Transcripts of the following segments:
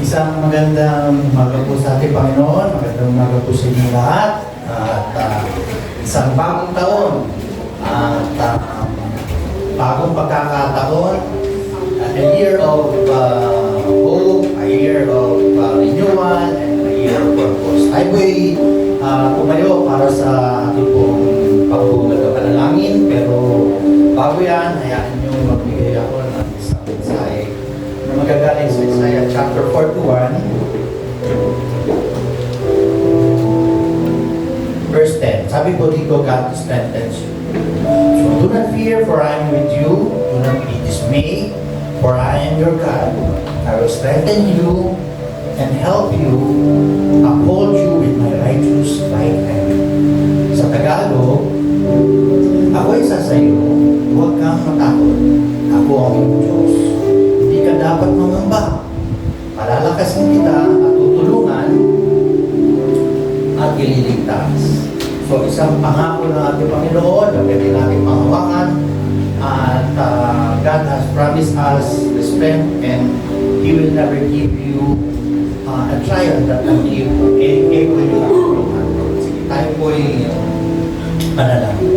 Isang magandang umaga po sa ating Panginoon, magandang umaga po sa inyo lahat, at isang bagong taon, at bagong pagkakataon, a year of hope, a year of renewal, and a year of purpose. Tayo po'y tumayo para sa ating pong pagbubungad na panalangin, pero bago yan, hayaan nyo magbigay ako ng isang mensahe na magagaling sa Isaiah chapter 41, verse 10. Sabi po dito, God strengthens you. So do not fear, for I am with you. Do not be dismayed, for I am your God. I will strengthen you and help you, uphold you with my righteous right hand. Sa Tagalog, ako'y sasayo, huwag kang matakot. Ako ang iyong Diyos. Hindi ka dapat mangamba. Palalakasin kita at tutulungan at ililigtas. So isang pangako ng ating Panginoon na pwede natin panghawakan, at God has promised us the strength, and He will never give you a trial that will give able you to handle. Sige, tayo po'y panalangin.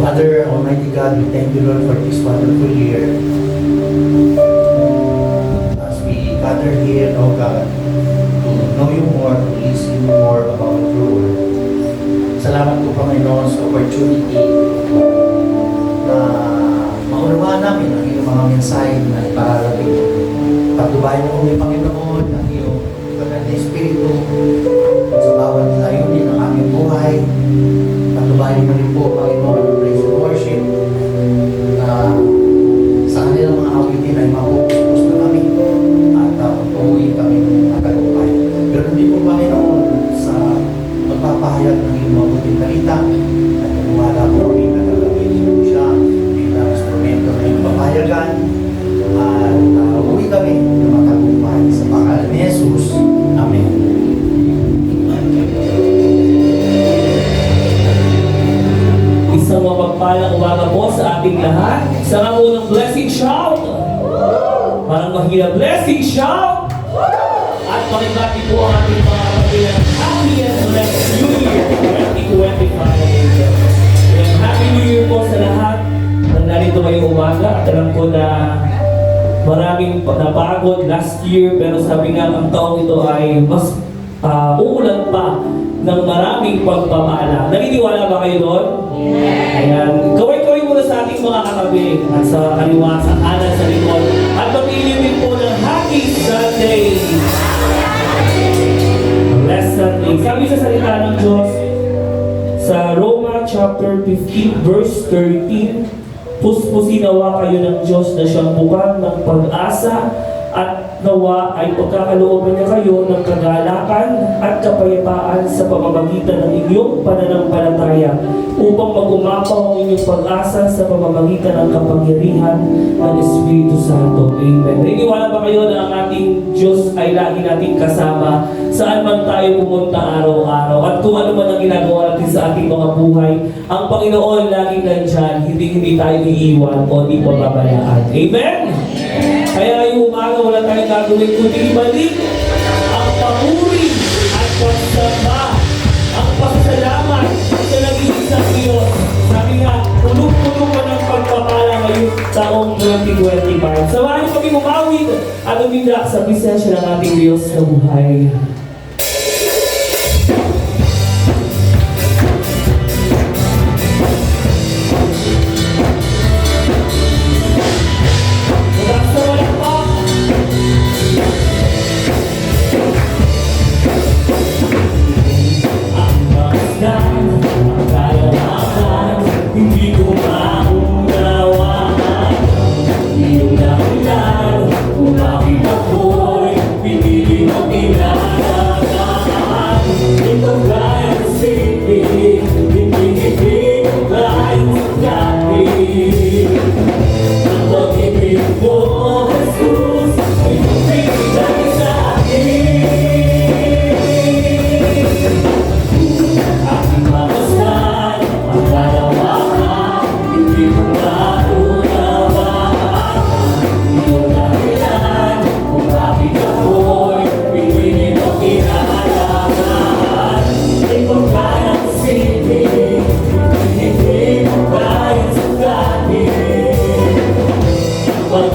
Father, Almighty God, we thank you, Lord, for this wonderful year. As we gather here, oh God, to know you more, to listen more about your word. Salamat po, Panginoon, sa opportunity na maunawaan namin ang iyong mga mensahe na ipararating. Patubayan mo kami, Panginoon, ang iyong maganda Espiritu sa bawat layunin ng aming buhay. Patubayan mo rin po, Panginoon, ang praise and worship na sa kanilang mga awitin ay mapupuspos na kami at patuloy kami ng tagumpay. Pero hindi po, Panginoon, sa magpapahayag ng iyong mabuting balita at wala po kami na gagawin mo siya bilang instrumento na iyong papayagan, at uwi kami ng matagumpay sa pangalan ni Jesus. Amen. Isang mapagpalang umaga po sa ating lahat. Isang unang blessing shout. Parang mahina, blessing shout. At pakibati po ang ating mga kabilang Happy and Blessed New Year 2025. And Happy New Year po sa lahat ng narito ngayong umaga. At alam ko na maraming napagod last year, pero sabi nga ang taong ito ay mas uulan pa ng maraming pagpapala. Naniniwala ba kayo doon? Yeah. Ayan. Kaway-kaway muna sa ating mga katabi at sa kaliwa, sa kanan, sa likod. At pag-ilim din po ng Happy Sunday. Blessed Sunday. Sabi sa salita ng Diyos sa Roma chapter 15 verse 13, puspusin nawa kayo ng Diyos na siyang bukal ng pag-asa, at nawa ay pagkakalooban niya kayo ng kagalakan at kapayapaan sa pamamagitan ng inyong pananampalataya, upang mag-umapaw ang inyong pag-asa sa pamamagitan ng kapangyarihan ng Espiritu Santo. Amen. Naniniwala ba kayo na ang ating Diyos ay lagi nating kasama saan man tayo pumunta araw-araw? At kung ano man ang ginagawa natin sa ating mga buhay, ang Panginoon laging nandyan, hindi tayo iiwan o di pababayaan. Amen? Kaya yung umaga wala tayong gagawin kundi ibalik ang papuri at pagsamba, ang pasasalamat sa nag-iisang Diyos. Sabi nga, tulog-tulog pa ng pagpapala ngayong taong 2025. Samahan kami umawid at umindak sa presensya ng ating Diyos na buhay. Hindi ko maunawaan iyong dahilan kung bakit ako'y pinili mong inalagaan. Ito kaya isipin, hindi ko kaya magkapin. Ang pag-ibig mo, Jesus, ay bigay sa akin. Aking mamasdan, ang kalawakan, hindi ko maunawaan iyong dahilan.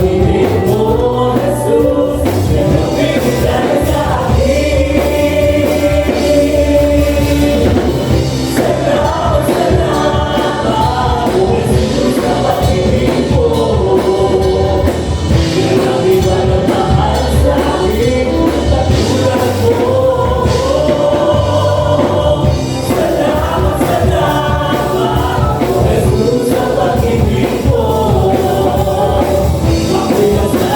pag-ibig mo, Jesus, yan ang bibigay sa akin. Salamat, salamat, O Jesus, sa pag-ibig mo. Walang iba na mahal sa akin, katulad mo. Salamat, salamat, O Jesus, sa pag-ibig mo. Ako'y nasa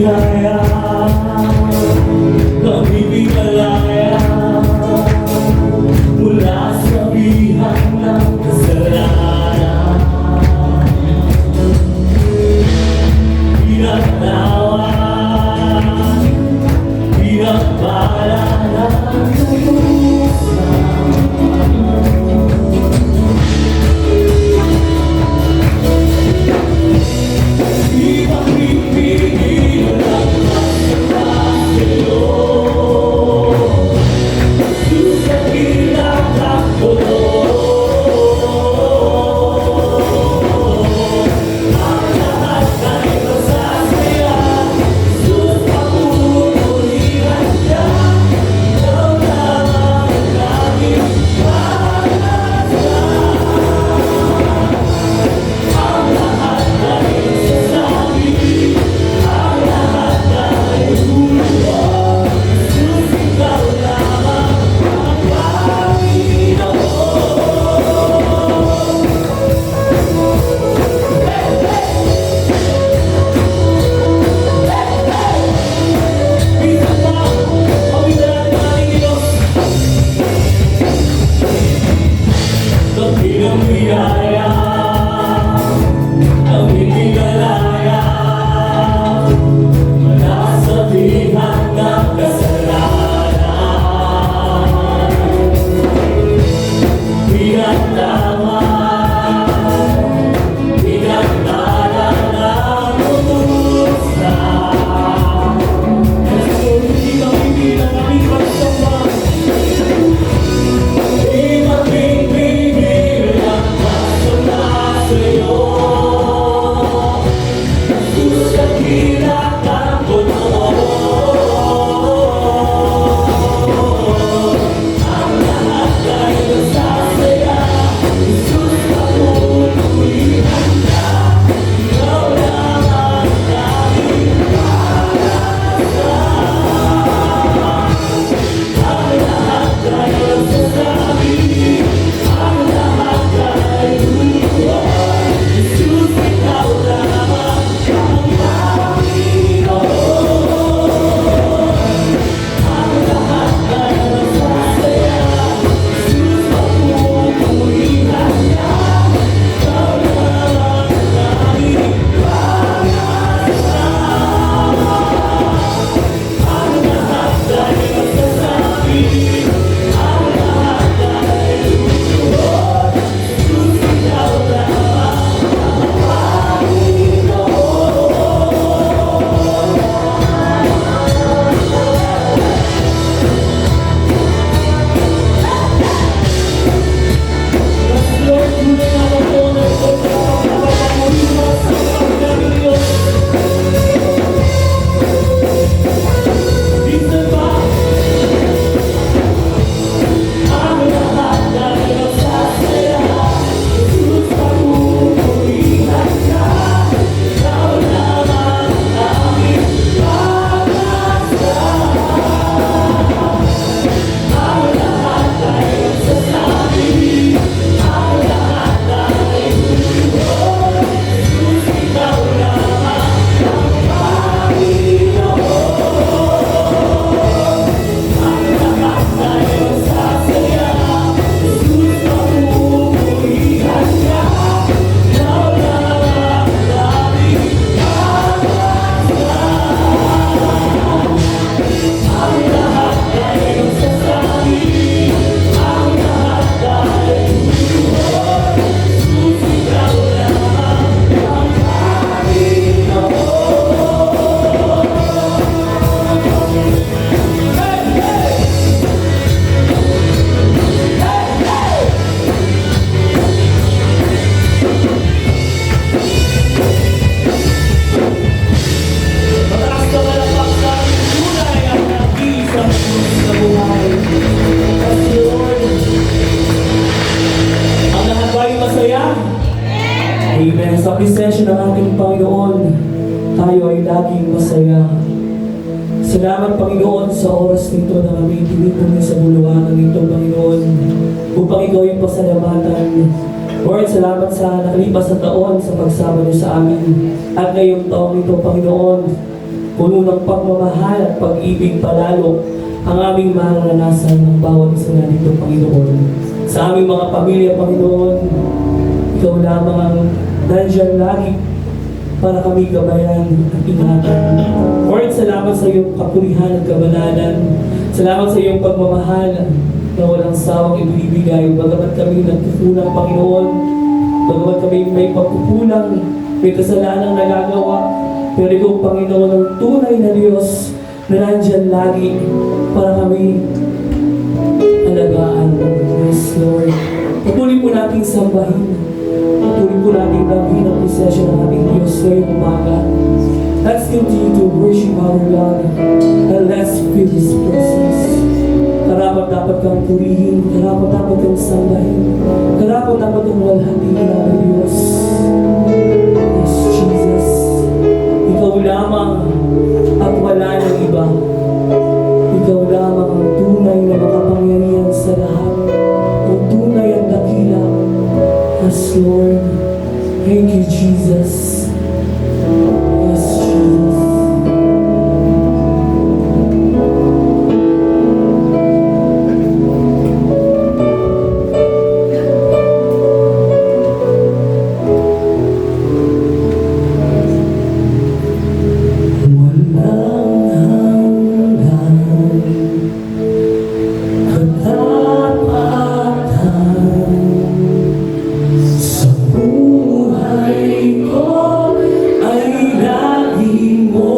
biyaya, kami pinalaya mula sa bihag ng kasalanan. Pinagtawan, pinagpala ng kalusan. Di mapipigil ang masama sa'yo. Susagin ang takbo. Ang lahat ay masasaya. Jesus, papupurihan ka. Ikaw lamang ang laging pag-asa. Ang lahat ay masasabi. Ang lahat ay luluwa. Jesus, ikaw lamang ang Panginoon. Minsan pa, pamilaan ng ating Diyos. Kami ng biyaya, kami pinalaya mula sa bihag ng kasalanan. Pinagtawan, pinagpala ng utusan. Kasi hindi kami pinanalipas sa di mapipigil ang masama sa'yo. Susagin ang takbo mo. Ang lahat ay masasaya. Jesus, papupurihan ka. Ikaw lamang ang laging pag-asa. Ang lahat ay masasabi. Ang lahat ay luluwa. Jesus, ikaw lamang ang Panginoon. Ang lahat ay masasaya. Jesus, papupurihan ka. Ikaw lamang ang laging pag-asa. Ang lahat ay masasabi. Ang lahat ay luluwa. Jesus, ikaw lamang ang Panginoon. Lord, tunay na ako na ito sa pagpapakurimas sa pagkakas Diyos. Minsan pa, ang lahat ay masasaya. Jesus, papupurihan ka. Ikaw lamang ang aming pag-asa. Ang lahat ay masasabi. Ang lahat ay luluwa. Jesus, ikaw lamang ang Panginoon. Ang lahat ay masasaya. Jesus, papupurihan ka. Ikaw lamang ang laging pag-asa. Ang lahat ay masasabi. Ang lahat ay luluwa. Jesus, ikaw lamang ang Panginoon. Mataas na malapak sa aming tunay ang nag-iisang Diyos sa buhay. Kasi Lord, ang lahat ba ay masaya? Amen. Sa presensya ng ating Panginoon, tayo ay laging masaya. Salamat, Panginoon, sa oras nito na kami tinipon sa buluhanan nito, Panginoon, upang ikaw yung pasalamatan. Lord, salamat sa nakalipas na taon sa pagsama niyo sa amin. At ngayong taong ito, Panginoon, puno ng pagmamahal at pag-ibig palalo ang aming mararanasan ng bawat isa na dito, Panginoon. Sa aming mga pamilya, Panginoon, Ikaw lamang ang nandyan lagi para kami gabayan at ingatan. Lord, salamat sa iyong kapurihan at kabanalan. Salamat sa iyong pagmamahal na walang sawang ibibigay. Bagamat kami nagkukulang, Panginoon, bagamat kami may pagkukulang, may kasalanang nagagawa, pero ikaw, Panginoon, ang tunay na Diyos na nandyan lagi para kami alagaan. Yes, Lord. Patuloy po nating sambahin. Patuloy po nating gawin ang prosesyon ng ating Diyos ngayong umaga. Let's continue to worship our God and let's feel His presence. Karapat dapat kang purihin, karapat dapat kang sambahin, karapat dapat kang walhatiin ang Diyos. Yes, Jesus. Ikaw lamang at wala ng iba. Ikaw lamang ang tunay na makapangyarihan sa lahat. Ang tunay ang dakila. Yes, Lord. Thank you, Jesus. Yes, Jesus. Sa buhay ko ay lagi mo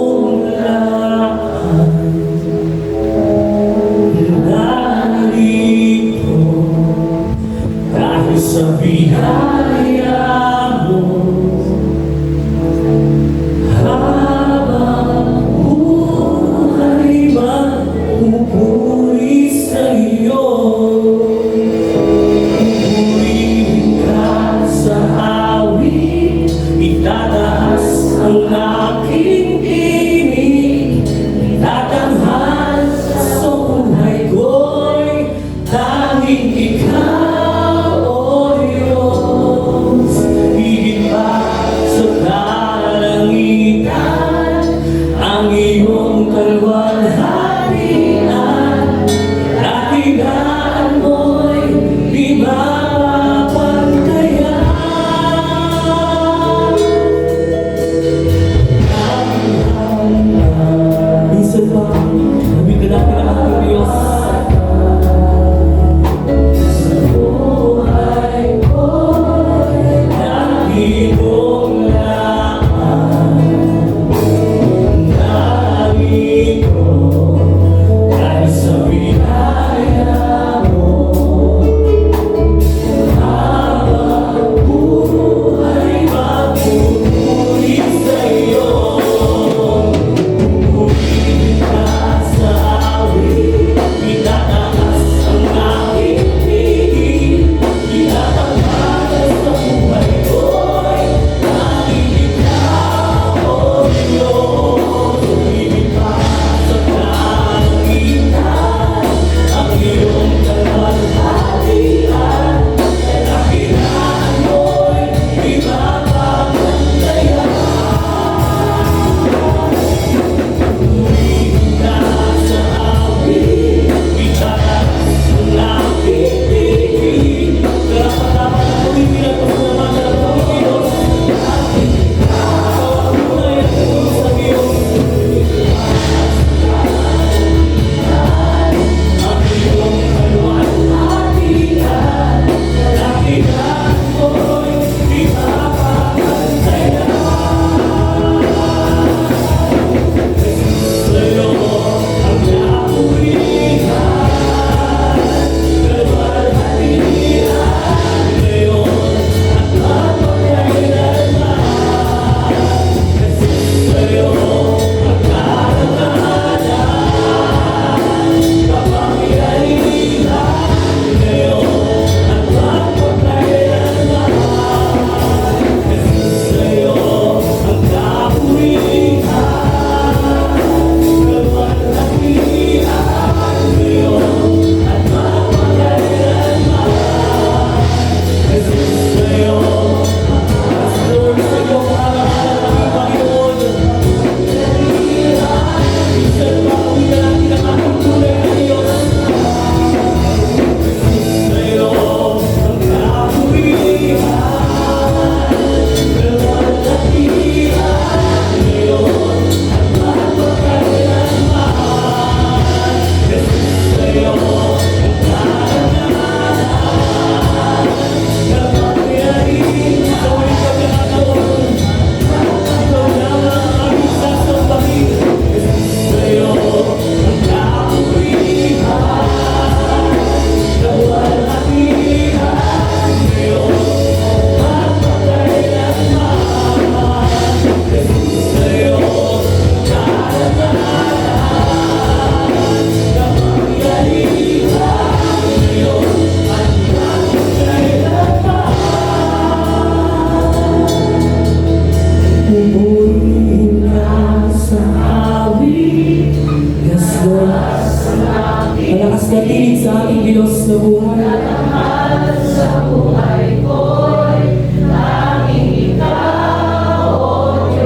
na buhay.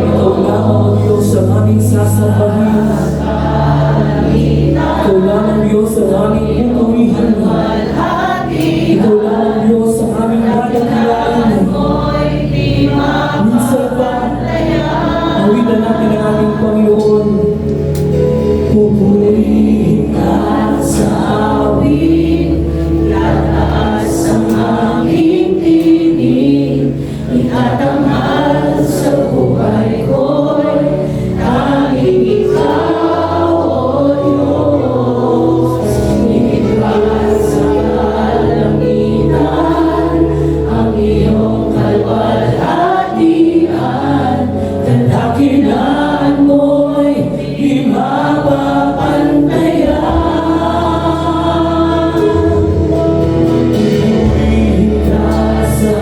Ikaw lamang ang Diyos ang aming sasambahin. Ikaw lamang Diyos ang aming pupurihin. Ikaw lamang Diyos ang aming dadakilain. Minsan pa, awitan natin ang aming Panginoon. Pupurihin ka sa awit, lataas ang aming tinig, itatanghal sa buhay ko'y tanging ikaw, O Diyos. Iniwan sa kalangitan ang iyong kalwalhatian, kadakilaan mo'y di mapapantayan. Pupurihin ka sa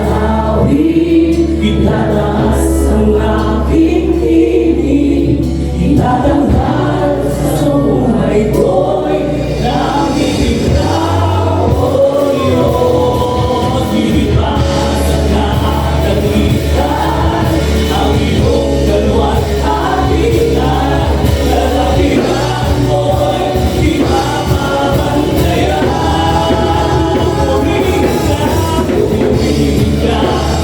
awit, itataas ang aking tinig, itatanghal sa buhay ko'y tanging ikaw, O Diyos. Iniwan sa kalangitan ang iyong kalwalhatian, kadakilaan mo'y di mapapantayan. Pupurihin ka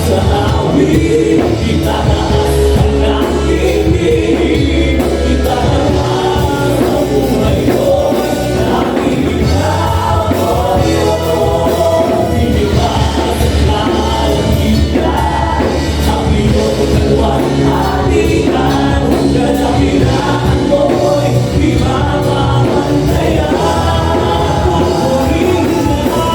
sa awit, itataas ang aking tinig, itatanghal sa buhay ko'y tanging ikaw, O Diyos. Iniwan sa kalangitan ang iyong kalwalhatian, kadakilaan mo'y di mapapantayan.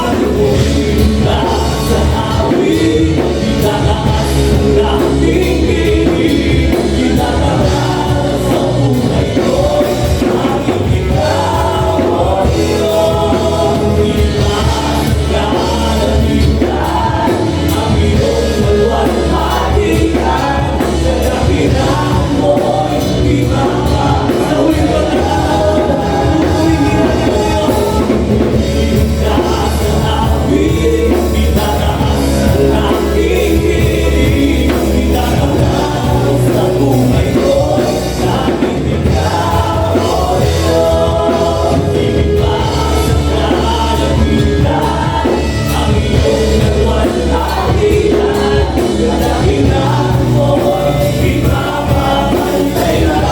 Pupurihin ka sa awit, itataas ang aking tinig, itatanghal sa buhay ko'y tanging ikaw, O Diyos. Iniwan sa kalangitan ang iyong kalwalhatian, kadakilaan mo'y di mapapantayan. Pupurihin ka sa awit, itataas ang aking tinig, itatanghal sa buhay ko'y tanging ikaw, O Diyos. Iniwan sa kalangitan ang iyong kalwalhatian, kadakilaan mo'y di mapapantayan.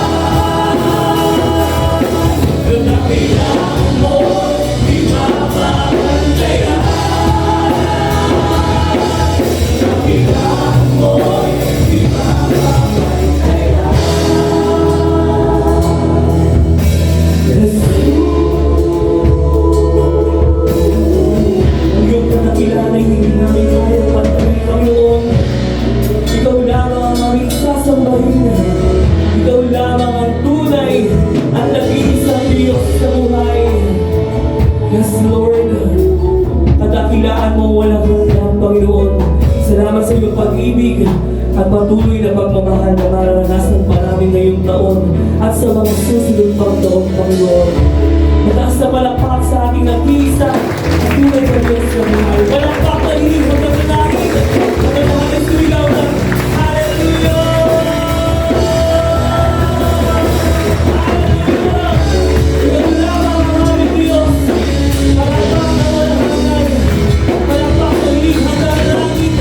Kadakilaan mo'y di mapapantayan. Kadakilaan mo'y di mapapantayan. Ang iyong kadakilaan ay hindi namin kaya patuloy, Panginoon. Ikaw lamang ang aming sasambahin. Ikaw lamang ang tunay at nag-iisang Diyos sa buhay. Yes, Lord. Kadakilaan mo walang hanggan, Panginoon. Salamat sa iyong pag-ibig at patuloy na pagmamahal na mararanasan pa namin ngayong taon at sa mga susunod pang taon, Panginoon. Mataas na palakpak sa aking nag-iisa at tunay na Diyos sa buhay. Palakpak na hindi mo na pinahit. Magandang ang sumigaw na Hallelujah! Ikaw lamang ang aming Diyos. Palakpak na walang hanggan. Palakpak na hindi hanggan langit.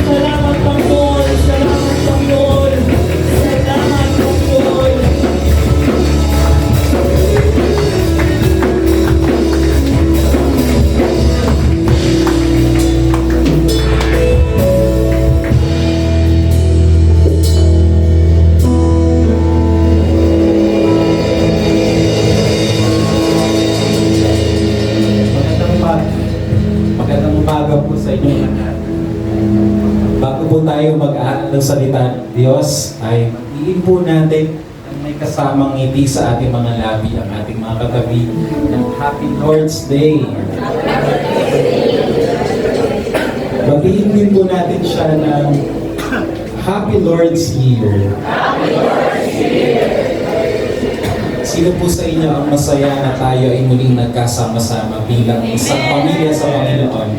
Salamat, Panginoon. Salamat, Panginoon. Salamat, Panginoon. Magandang umaga po sa inyo lahat. Bago po tayo mag-aaral ng salita ng Diyos, ay magdiin po natin ang may kasamang ngiti sa ating mga labi, ang ating mga katabi ng Happy Lord's Day. Magdiin din po natin siya ng Happy Lord's Year. Sino po sa inyo ang masaya na tayo ay muling nagkasama-sama bilang isang pamilya sa Panginoon?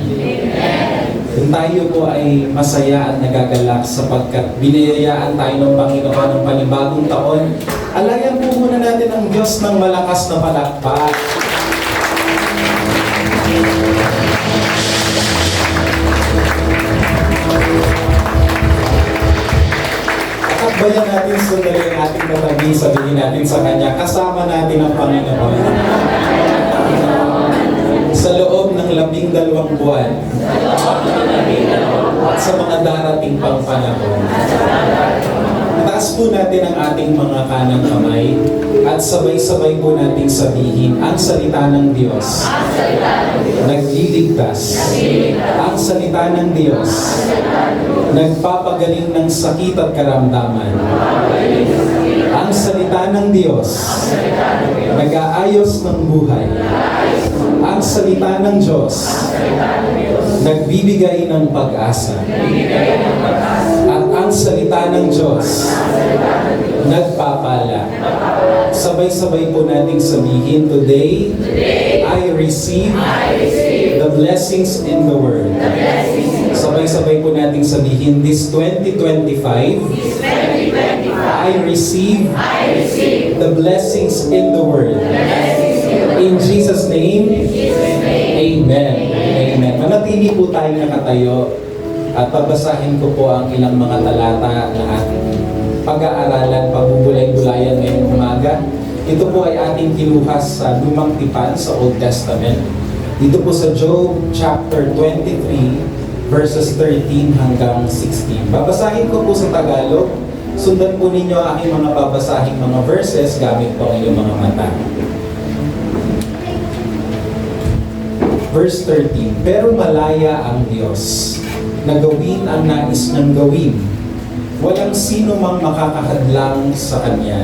Kung tayo po ay masaya at nagagalak sapagkat biniyayaan tayo ng Panginoon ng panibagong taon, alayan po muna natin ang Diyos ng malakas na palakpak. Akbayan natin sundali ang ating katabi, sabihin natin sa Kanya, kasama natin ang Panginoon. Sa loob ng 12 buwan at sa mga darating pang panahon. Itaas po natin ang ating mga kanang kamay at sabay-sabay po nating sabihin ang salita ng Diyos. Nagliligtas. Ang salita ng Diyos. Nagpapagaling ng sakit at karamdaman. Ang salita ng Diyos. Nag-aayos ng buhay. Ang salita ng Diyos. Nagbibigay ng pag-asa. At ang salita ng Diyos. Nagpapala. Sabay-sabay po nating sabihin, today, I receive the blessings in the Word. Sabay-sabay po nating sabihin, this 2025, I receive the blessings in the Word. In Jesus' name, Amen. Amen. Manatili po tayo nakatayo at babasahin ko po ang ilang mga talata na ating pag-aaralan, pagbubulay-bulayan ngayong umaga. Ito po ay ating kinuhas sa Lumang Tipan sa Old Testament. Dito po sa Job chapter 23 verses 13 hanggang 16. Babasahin ko po sa Tagalog. Sundan po ninyo ang aking mga babasahing mga verses gamit po ang iyong mga mata. Verse 13, pero malaya ang Diyos na gawin ang nais niyang gawin. Walang sino mang makakahadlang sa Kanya.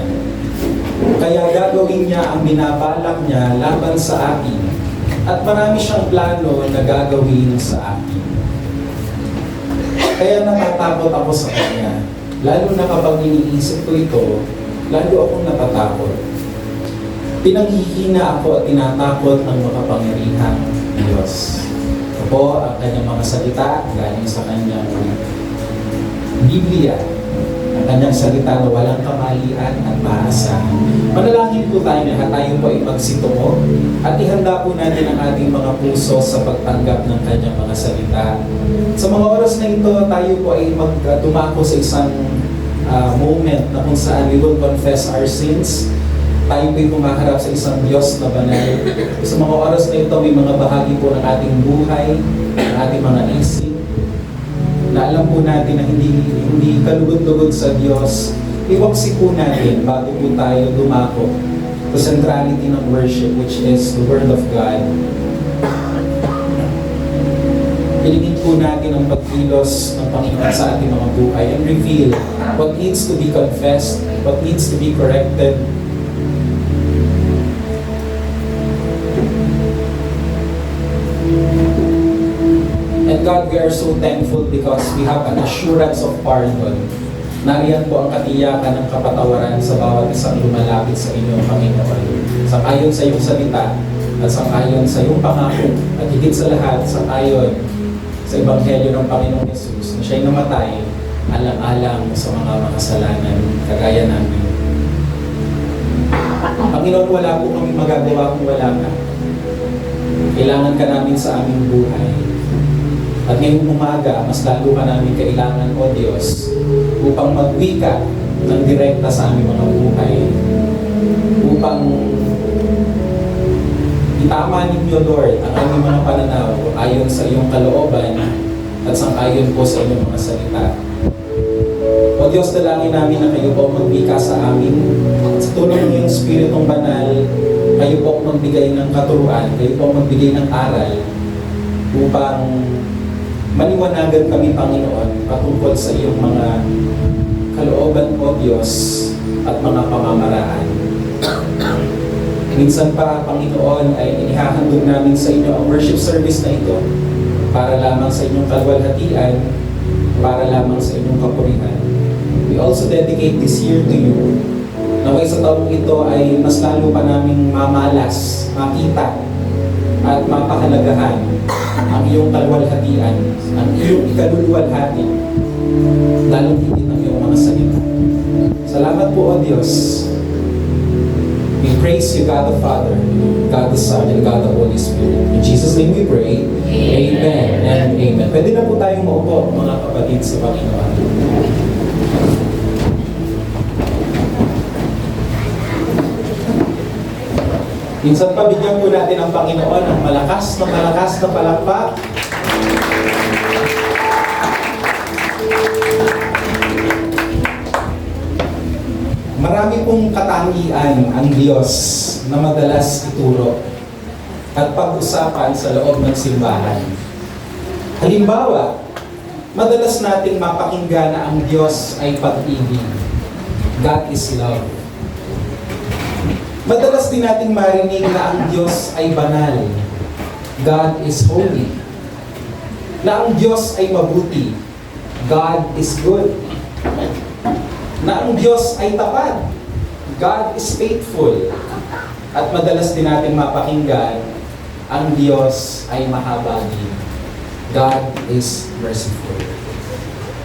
Kaya gagawin niya ang binabalak niya laban sa akin. At marami siyang plano na gagawin sa akin. Kaya natatakot ako sa Kanya. Lalo na kapag iniisip ko ito, lalo akong natatakot. Pinanghihina ako at tinatakot ng makapangyarihan Diyos. Ito po ang kanyang mga salita galing sa kanyang Biblia. Ang kanyang salita na walang kamalian at maasahan. Manalangin po tayo na tayo po ay magsitungo at ihanda po natin ang ating mga puso sa pagtanggap ng kanyang mga salita. Sa mga oras na ito, tayo po ay magtumako sa isang moment na kung saan we will confess our sins. Tayo po'y pumaharap sa isang Diyos na banal. Sa mga oras na ito, may mga bahagi po ng ating buhay, ng ating mga isip, na alam po natin na hindi kalugod-lugod sa Diyos. Iwaksi po natin bago po tayo dumako sa centrality ng worship, which is the Word of God. Hilingin po natin ang pagkilos ng Panginoon sa ating mga buhay and reveal what needs to be confessed, what needs to be corrected. And God, we are so thankful because we have an assurance of pardon. Nariyan po ang katiyakan ng kapatawaran sa bawat isang lumalapit sa inyong Panginoon. Sang-ayon sa iyong salita at sang-ayon sa iyong pangako at higit sa lahat, sang-ayon sa Ebanghelyo ng Panginoong Yesus na siya'y namatay alang-alang sa mga makasalanan kagaya namin. Panginoon, wala po kami magagawa kung wala ka. Kailangan ka namin sa aming buhay. At ngayong umaga, mas lalo ka namin kailangan, O Diyos, upang magwika ng direkta sa aming mga buhay. Upang itama ninyo, Lord, ang aming mga pananaw ayon sa iyong kalooban at sang-ayon po sa inyong mga salita. O Diyos, dalangin namin na kayo po magwika sa amin. Sa tulong ng iyong Espiritong Banal, kayo po magbigay ng katuruan, kayo po magbigay ng aral upang maliwanagan kami, Panginoon, patungkol sa iyong mga kalooban, O Diyos, at mga pamamaraan. Minsan pa, Panginoon, ay inihahandog namin sa inyo ang worship service na ito para lamang sa inyong kalwalhatian, para lamang sa inyong kapurihan. We also dedicate this year to you Naway sa taong ito ay mas lalo pa naming mamalas, makita, at mapahalagahan ang iyong kalwalhatian, ang iyong ikaluluwalhati, lalong higit ang iyong mga salita. Salamat po, O Diyos. We praise you, God the Father, God the Son, and God the Holy Spirit. In Jesus' name we pray. Amen and amen. Pwede na po tayong maupo, mga kapatid sa Panginoon. Minsan pa, bigyan po natin ang Panginoon ng malakas na palakpak. Marami pong katangian ang Diyos na madalas ituro at pag-usapan sa loob ng simbahan. Halimbawa, madalas nating mapakinggan na ang Diyos ay pag-ibig. God is love. Madalas din nating marinig na ang Diyos ay banal. God is holy. Na ang Diyos ay mabuti. God is good. Na ang Diyos ay tapat. God is faithful. At madalas din nating mapakinggan, ang Diyos ay mahabagin. God is merciful.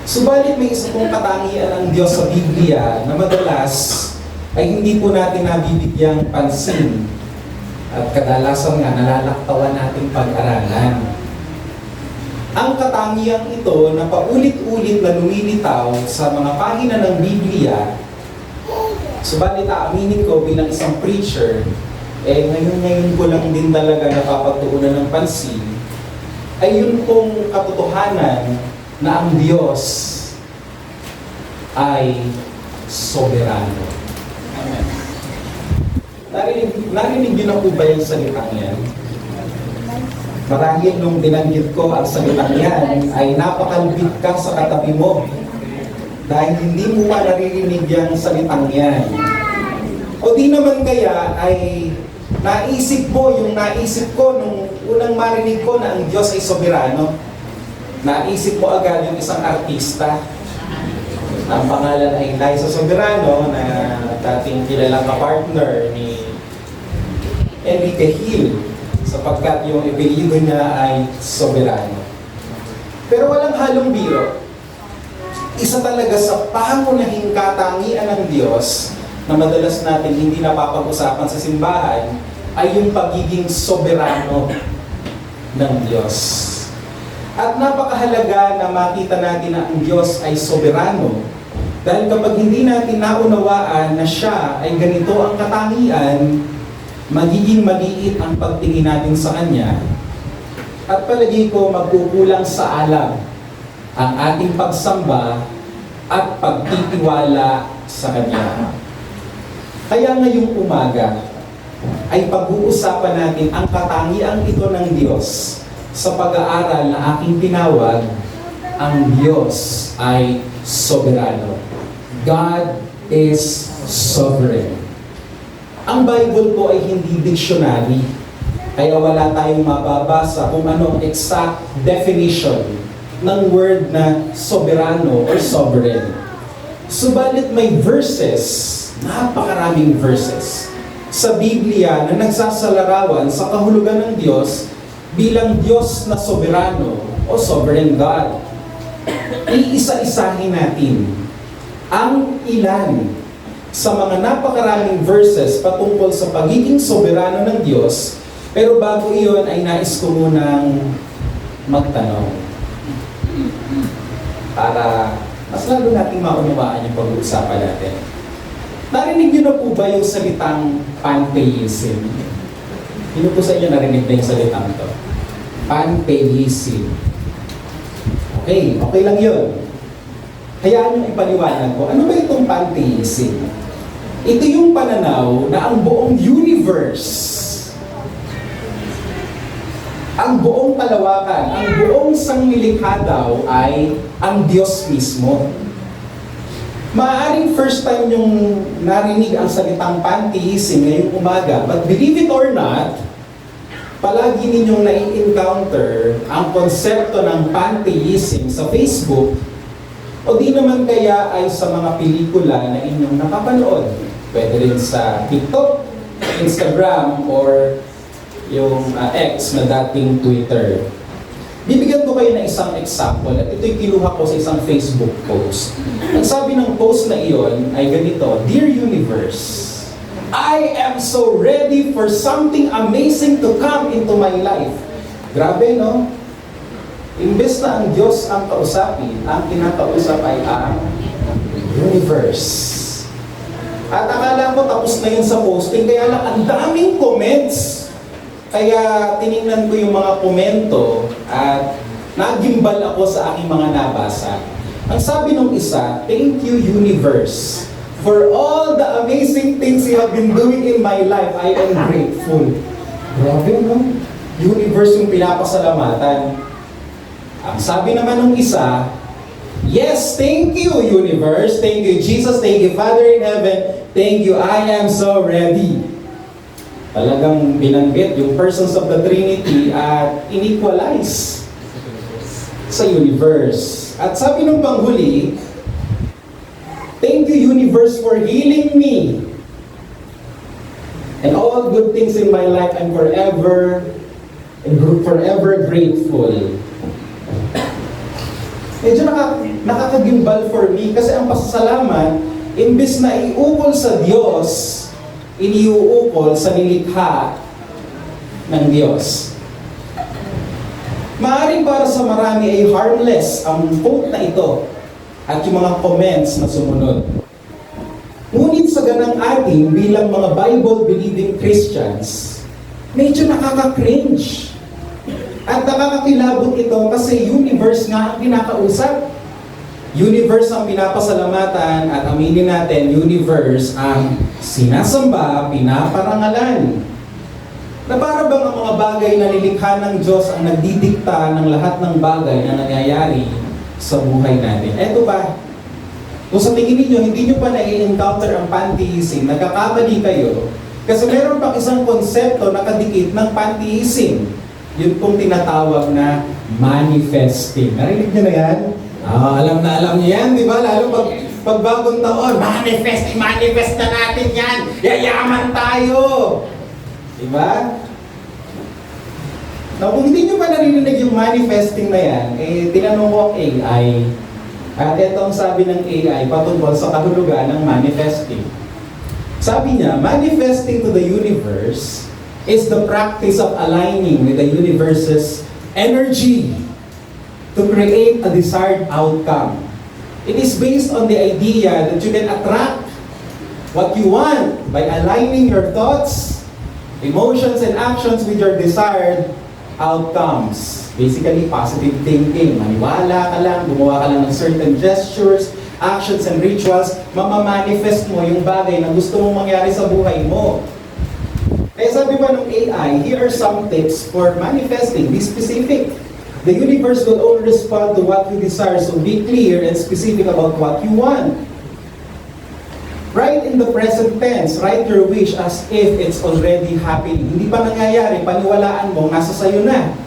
Subalit may isa pong katangian ang Diyos sa Biblia na madalas ay hindi po natin nabibigyang pansin at kadalasan nga nalalaktawan nating pag-aralan. Ang katangiang ito na paulit-ulit na lumilitaw sa mga pahina ng Biblia, subalit aaminin ko bilang isang preacher, ngayon ko lang din talaga napapagtuunan ng pansin, ay yun pong katotohanan na ang Diyos ay soberano. Amen. Narinig yun na po ba yung salitang yan? Marahil nung binanggit ko ang salitang yan, ay napakalupit ka sa katabi mo. Dahil hindi mo pa naririnig yung salitang yan. O di naman kaya ay naisip mo yung naisip ko nung unang marinig ko na ang Diyos ay soberano. Naisip mo agad yung isang artista. Ang pangalan ay Liza Soberano na dating kilalang kapartner ni Enrique Hill sapagkat yung apelyido niya ay Soberano. Pero walang halong biro. Isa talaga sa pangunahing katangian ng Diyos na madalas natin hindi napapag-usapan sa simbahan ay yung pagiging soberano ng Diyos. At napakahalaga na makita natin na ang Diyos ay soberano dahil kapag hindi natin naunawaan na siya ay ganito ang katangian, magiging maliit ang pagtingin natin sa Kanya at palagi ko magkukulang sa alam ang ating pagsamba at pagtitiwala sa Kanya. Kaya ngayong umaga ay pag-uusapan natin ang katangian ito ng Diyos sa pag-aaral na aking tinawag, ang Diyos ay soberano. God is sovereign. Ang Bible po ay hindi dictionary, kaya wala tayong mababasa kung ano ang exact definition ng word na soberano or sovereign. Subalit may verses, napakaraming verses, sa Biblia na nagsasalarawan sa kahulugan ng Diyos bilang Diyos na soberano o sovereign God. Iisa-isahin natin ang ilan sa mga napakaraming verses patungkol sa pagiging soberano ng Diyos. Pero bago iyon ay nais ko munang magtanong para mas lalo nating maunawaan yung pag-uusapan natin. Narinig niyo na po ba yung salitang pantheism? Sino po sa inyo narinig na yung salitang ito? Pantheism. Okay lang yun. Hayaan nyo ipaliwanag ko, ano ba itong pantheism? Ito yung pananaw na ang buong universe, ang buong kalawakan, ang buong sanglilikha daw ay ang Diyos mismo. Maaaring first time yung narinig ang salitang pantheism ngayong umaga, but believe it or not, palagi ninyong nai-encounter ang konsepto ng pantheism sa Facebook o di naman kaya ay sa mga pelikula na inyong napapanood. pwede rin sa TikTok, Instagram, or yung X na dating Twitter. Bibigyan ko kayo ng isang example at ito'y kinuha ko sa isang Facebook post. Ang sabi ng post na iyon ay ganito: Dear Universe, I am so ready for something amazing to come into my life. Grabe, no? Imbes na ang Diyos ang kausapin, ang kinakausap ay ang universe. At akala ko tapos na yun sa posting, kaya lang ang daming comments. Kaya tiningnan ko yung mga komento at nagimbal ako sa aking mga nabasa. Ang sabi nung isa, thank you universe for all the amazing things you have been doing in my life. I am grateful. Grabe, no? Universe yung pinapasalamatan. Ang sabi naman nung isa, yes, thank you universe, thank you Jesus, thank you Father in heaven, thank you, I am so ready. Talagang binanggit yung persons of the Trinity at inequalize sa universe. At sabi nung panghuli, thank you universe for healing me. And all good things in my life, I'm forever grateful. Medyo nakakagimbal for me kasi ang pasasalamat, imbes na iukol sa Diyos, iniuukol sa nilikha ng Diyos. Maaaring para sa marami ay harmless ang quote na ito at yung mga comments na sumunod. Ngunit sa ganang ating bilang mga Bible-believing Christians, medyo nakaka-cringe. At nakakakilabot ito kasi universe nga ang kinakausap. Universe ang pinapasalamatan at aminin natin, universe ang sinasamba, pinaparangalan. Na para bang ang mga bagay na nilikha ng Diyos ang nagdidikta ng lahat ng bagay na nangyayari sa buhay natin. Eto ba? Kung sa tingin ninyo, hindi nyo pa na-encounter ang pantheism, nagkakamali kayo. Kasi meron pang isang konsepto na kadikit ng pantheism. Yun pong tinatawag na manifesting. Narinig nyo na yan? Alam niyo yan, di ba? Lalo pag bagong taon, manifest na natin yan! Yayaman tayo! Di ba? Now, kung hindi nyo pa narinig yung manifesting na yan, tinanong ko ang AI. At ito ang sabi ng AI patungkol sa kahulugan ng manifesting. Sabi niya, manifesting to the universe is the practice of aligning with the universe's energy to create a desired outcome. It is based on the idea that you can attract what you want by aligning your thoughts, emotions, and actions with your desired outcomes. Basically, positive thinking. Maniwala ka lang, gumawa ka lang ng certain gestures, actions, and rituals, mamamanifest mo yung bagay na gusto mong mangyari sa buhay mo. Kaya sabi ba ng AI, here are some tips for manifesting. Be specific. The universe will only respond to what you desire, so be clear and specific about what you want. Write in the present tense, write your wish as if it's already happening. Hindi pa nangyayari, paniwalaan mo, nasa sayo na.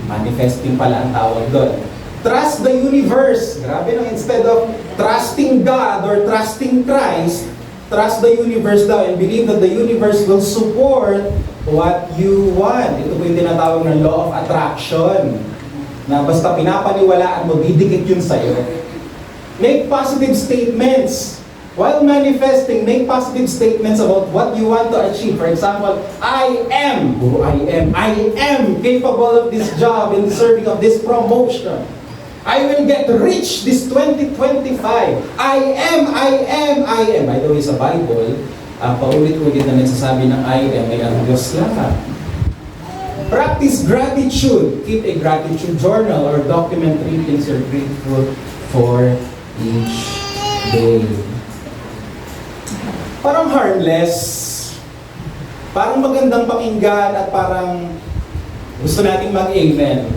Manifesting pala ang tawag doon. Trust the universe. Grabe no, instead of trusting God or trusting Christ, trust the universe daw and believe that the universe will support what you want. Ito po yung tinatawag ng law of attraction. Na basta pinapaniwalaan mo, didikit yun sa'yo. Make positive statements. While manifesting, make positive statements about what you want to achieve. For example, I am capable of this job and deserving of this promotion. I will get rich this 2025. I am. By the way, sa Bible, paulit-ulit na nagsasabi ng I am ay ang Diyos lang. Practice gratitude. Keep a gratitude journal or document 3 things you're grateful for each day. Parang harmless. Parang magandang pakinggan at parang gusto nating mag-amen.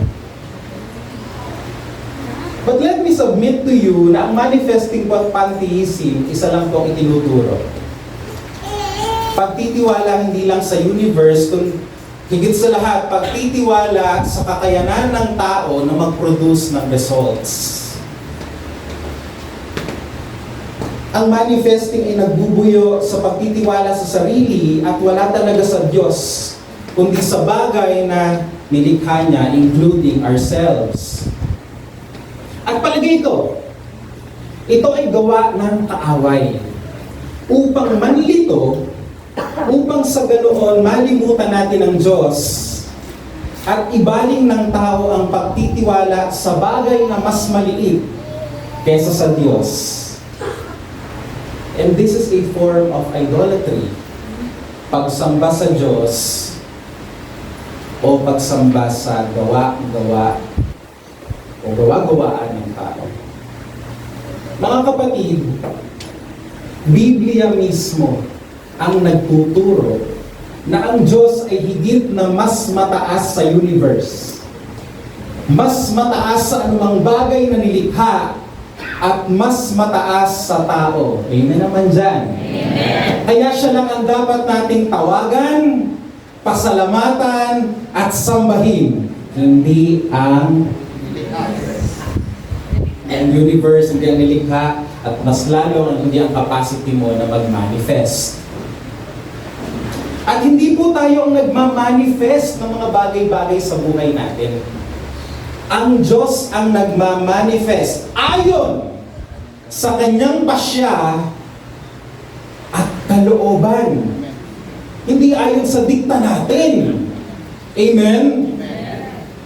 But let me submit to you na ang manifesting pantheism, isa lang pong itinuturo. Pagtitiwala hindi lang sa universe, kung higit sa lahat, pagtitiwala sa kakayanan ng tao na mag-produce ng results. ang manifesting ay nagbubuyo sa pagtitiwala sa sarili at wala talaga sa Diyos, kundi sa bagay na nilikha niya, including ourselves. At palagay ito ay gawa ng kaaway upang manlito, upang sa ganoon malimutan natin ang Diyos at ibaling ng tao ang pagtitiwala sa bagay na mas maliit kaysa sa Diyos. And this is a form of idolatry. Pagsamba sa Diyos o pagsamba sa gawa-gawa o gawa-gawaan ng tao. Mga kapatid, Biblia mismo ang nagtuturo na ang Diyos ay higit na mas mataas sa universe. Mas mataas sa anumang bagay na nilikha at mas mataas sa tao. Amen naman dyan. Amen. Kaya siya lang ang dapat nating tawagan, pasalamatan, at sambahin. Hindi ang universe, hindi ang nilikha, at mas lalo hindi ang capacity mo na mag-manifest. At hindi po tayo ang nagma-manifest ng mga bagay-bagay sa buhay natin. Ang Diyos ang nagma-manifest ayon sa kanyang pasya at kalooban. Hindi ayon sa dikta natin. Amen?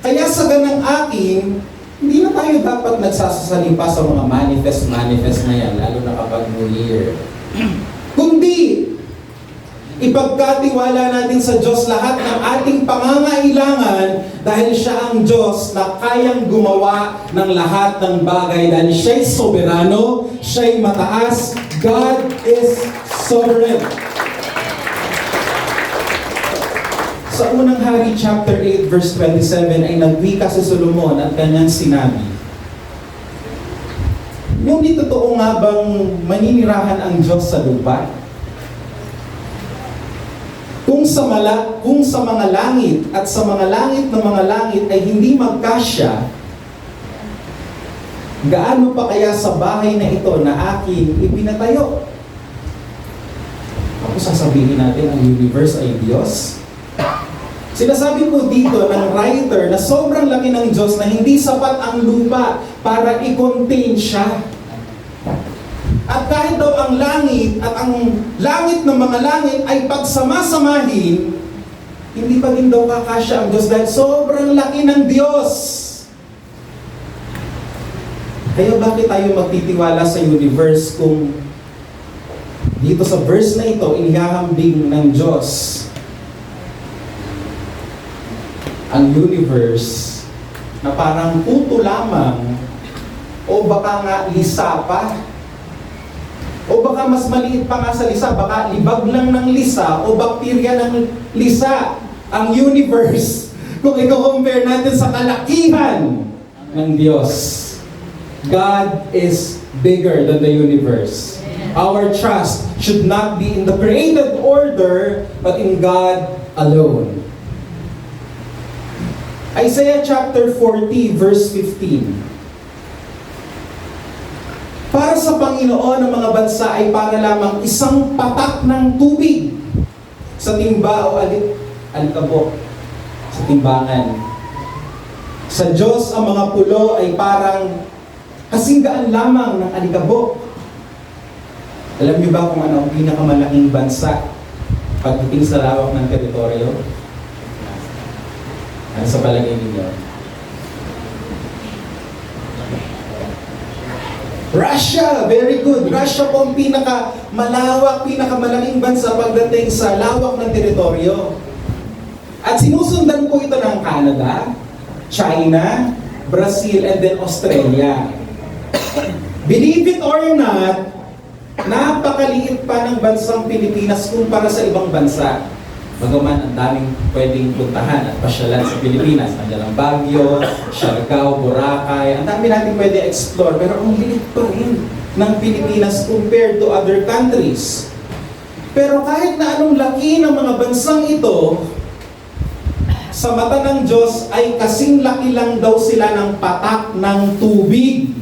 Kaya sa ganang akin, hindi na tayo dapat nagsasasalipa sa mga manifest na yan, lalo na kapag New Year. Kundi, ipagkatiwala natin sa Diyos lahat ng ating pangangailangan dahil siya ang Diyos na kayang gumawa ng lahat ng bagay dahil siya'y soberano, siya'y mataas. God is sovereign. Sa unang hari chapter 8 verse 27 ay nagwika si Solomon at kanyang sinabi, ngunit totoo nga bang maninirahan ang Diyos sa lupa? Kung sa mga langit at sa mga langit ng mga langit ay hindi magkasya, gaano pa kaya sa bahay na ito na aking ipinatayo? Ako sasabihin natin ang universe ay Diyos. Sinasabi po dito ng writer na sobrang laki ng Diyos na hindi sapat ang lupa para i-contain siya. At kahit daw ang langit at ang langit ng mga langit ay pagsamasamahin, hindi pa din daw kakasya ang Diyos dahil sobrang laki ng Diyos. Kaya bakit tayo magtitiwala sa universe kung dito sa verse na ito, inihahambing ng Diyos ang universe na parang puto lamang o baka nga lisa pa? O baka mas maliit pa nga sa lisa, baka libag lang ng lisa o bakterya ng lisa ang universe kung i-compare natin sa kalakihan ng Diyos. God is bigger than the universe. Our trust should not be in the created order, but in God alone. Isaiah chapter 40 verse 15. Para sa Panginoon ang mga bansa ay para lamang isang patak ng tubig sa timba o alikabok sa timbangan. Sa Diyos ang mga pulo ay parang kasinggaan lamang ng alikabok. Alam niyo ba kung ano ang pinakamalaking bansa pagdating sa lawak ng teritoryo? Ano sa palagay ninyo? Russia! Very good! Russia po ang pinakamalawak, pinakamalaking bansa pagdating sa lawak ng teritoryo. At sinusundan po ito ng Canada, China, Brazil, and then Australia. Believe it or not, napakaliit pa ng bansang Pilipinas kumpara sa ibang bansa. Bagaman ang daming pwedeng puntahan at pasyalan sa Pilipinas. Nandiyan ang Baguio, Siargao, Boracay. Ang dami natin pwede explore. Pero ang liit pa rin ng Pilipinas compared to other countries. Pero kahit na anong laki ng mga bansang ito, sa mata ng Diyos ay kasing laki lang daw sila ng patak ng tubig.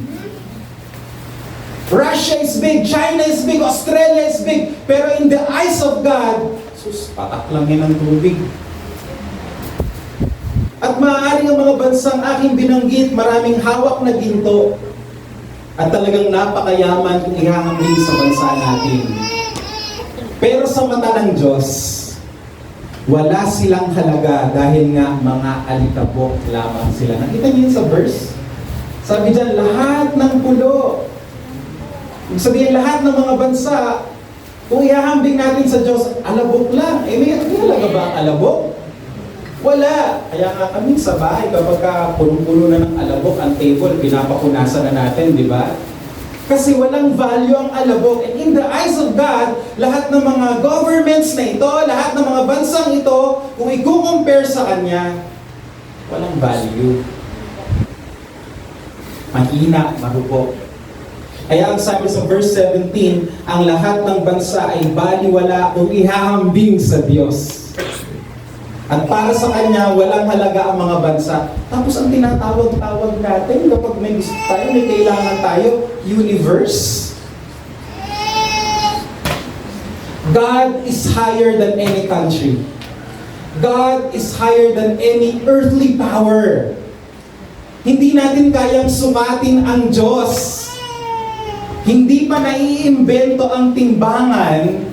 Russia is big, China is big, Australia is big. Pero in the eyes of God, sus, patak lang yan ang tubig. At maaaring ang mga bansang aking binanggit, maraming hawak na ginto. At talagang napakayaman kung ihahambing sa bansa natin. Pero sa mata ng Diyos, wala silang halaga dahil nga mga alikabok lamang sila. Nakita niyo yun sa verse? Sabi dyan, lahat ng pulo. Ibig sabihin, lahat ng mga bansa, kung ihahambing natin sa Diyos, alabok lang. May halaga ba ang alabok? Wala. Kaya nga kami sa bahay, kapag punong-puno na ng alabok ang table, pinapapunasan na natin, di ba? Kasi walang value ang alabok. And in the eyes of God, lahat ng mga governments na ito, lahat ng mga bansang ito, kung i-compare sa Kanya, walang value. Mahina, marupo. Kaya ang sabi sa verse 17, ang lahat ng bansa ay baliwala o ihahambing sa Diyos. At para sa Kanya, walang halaga ang mga bansa. Tapos ang tinatawag-tawag natin kapag may gusto tayo, may kailangan tayo, universe. God is higher than any country. God is higher than any earthly power. Hindi natin kayang sukatin ang Diyos. Hindi pa naiimbento ang timbangan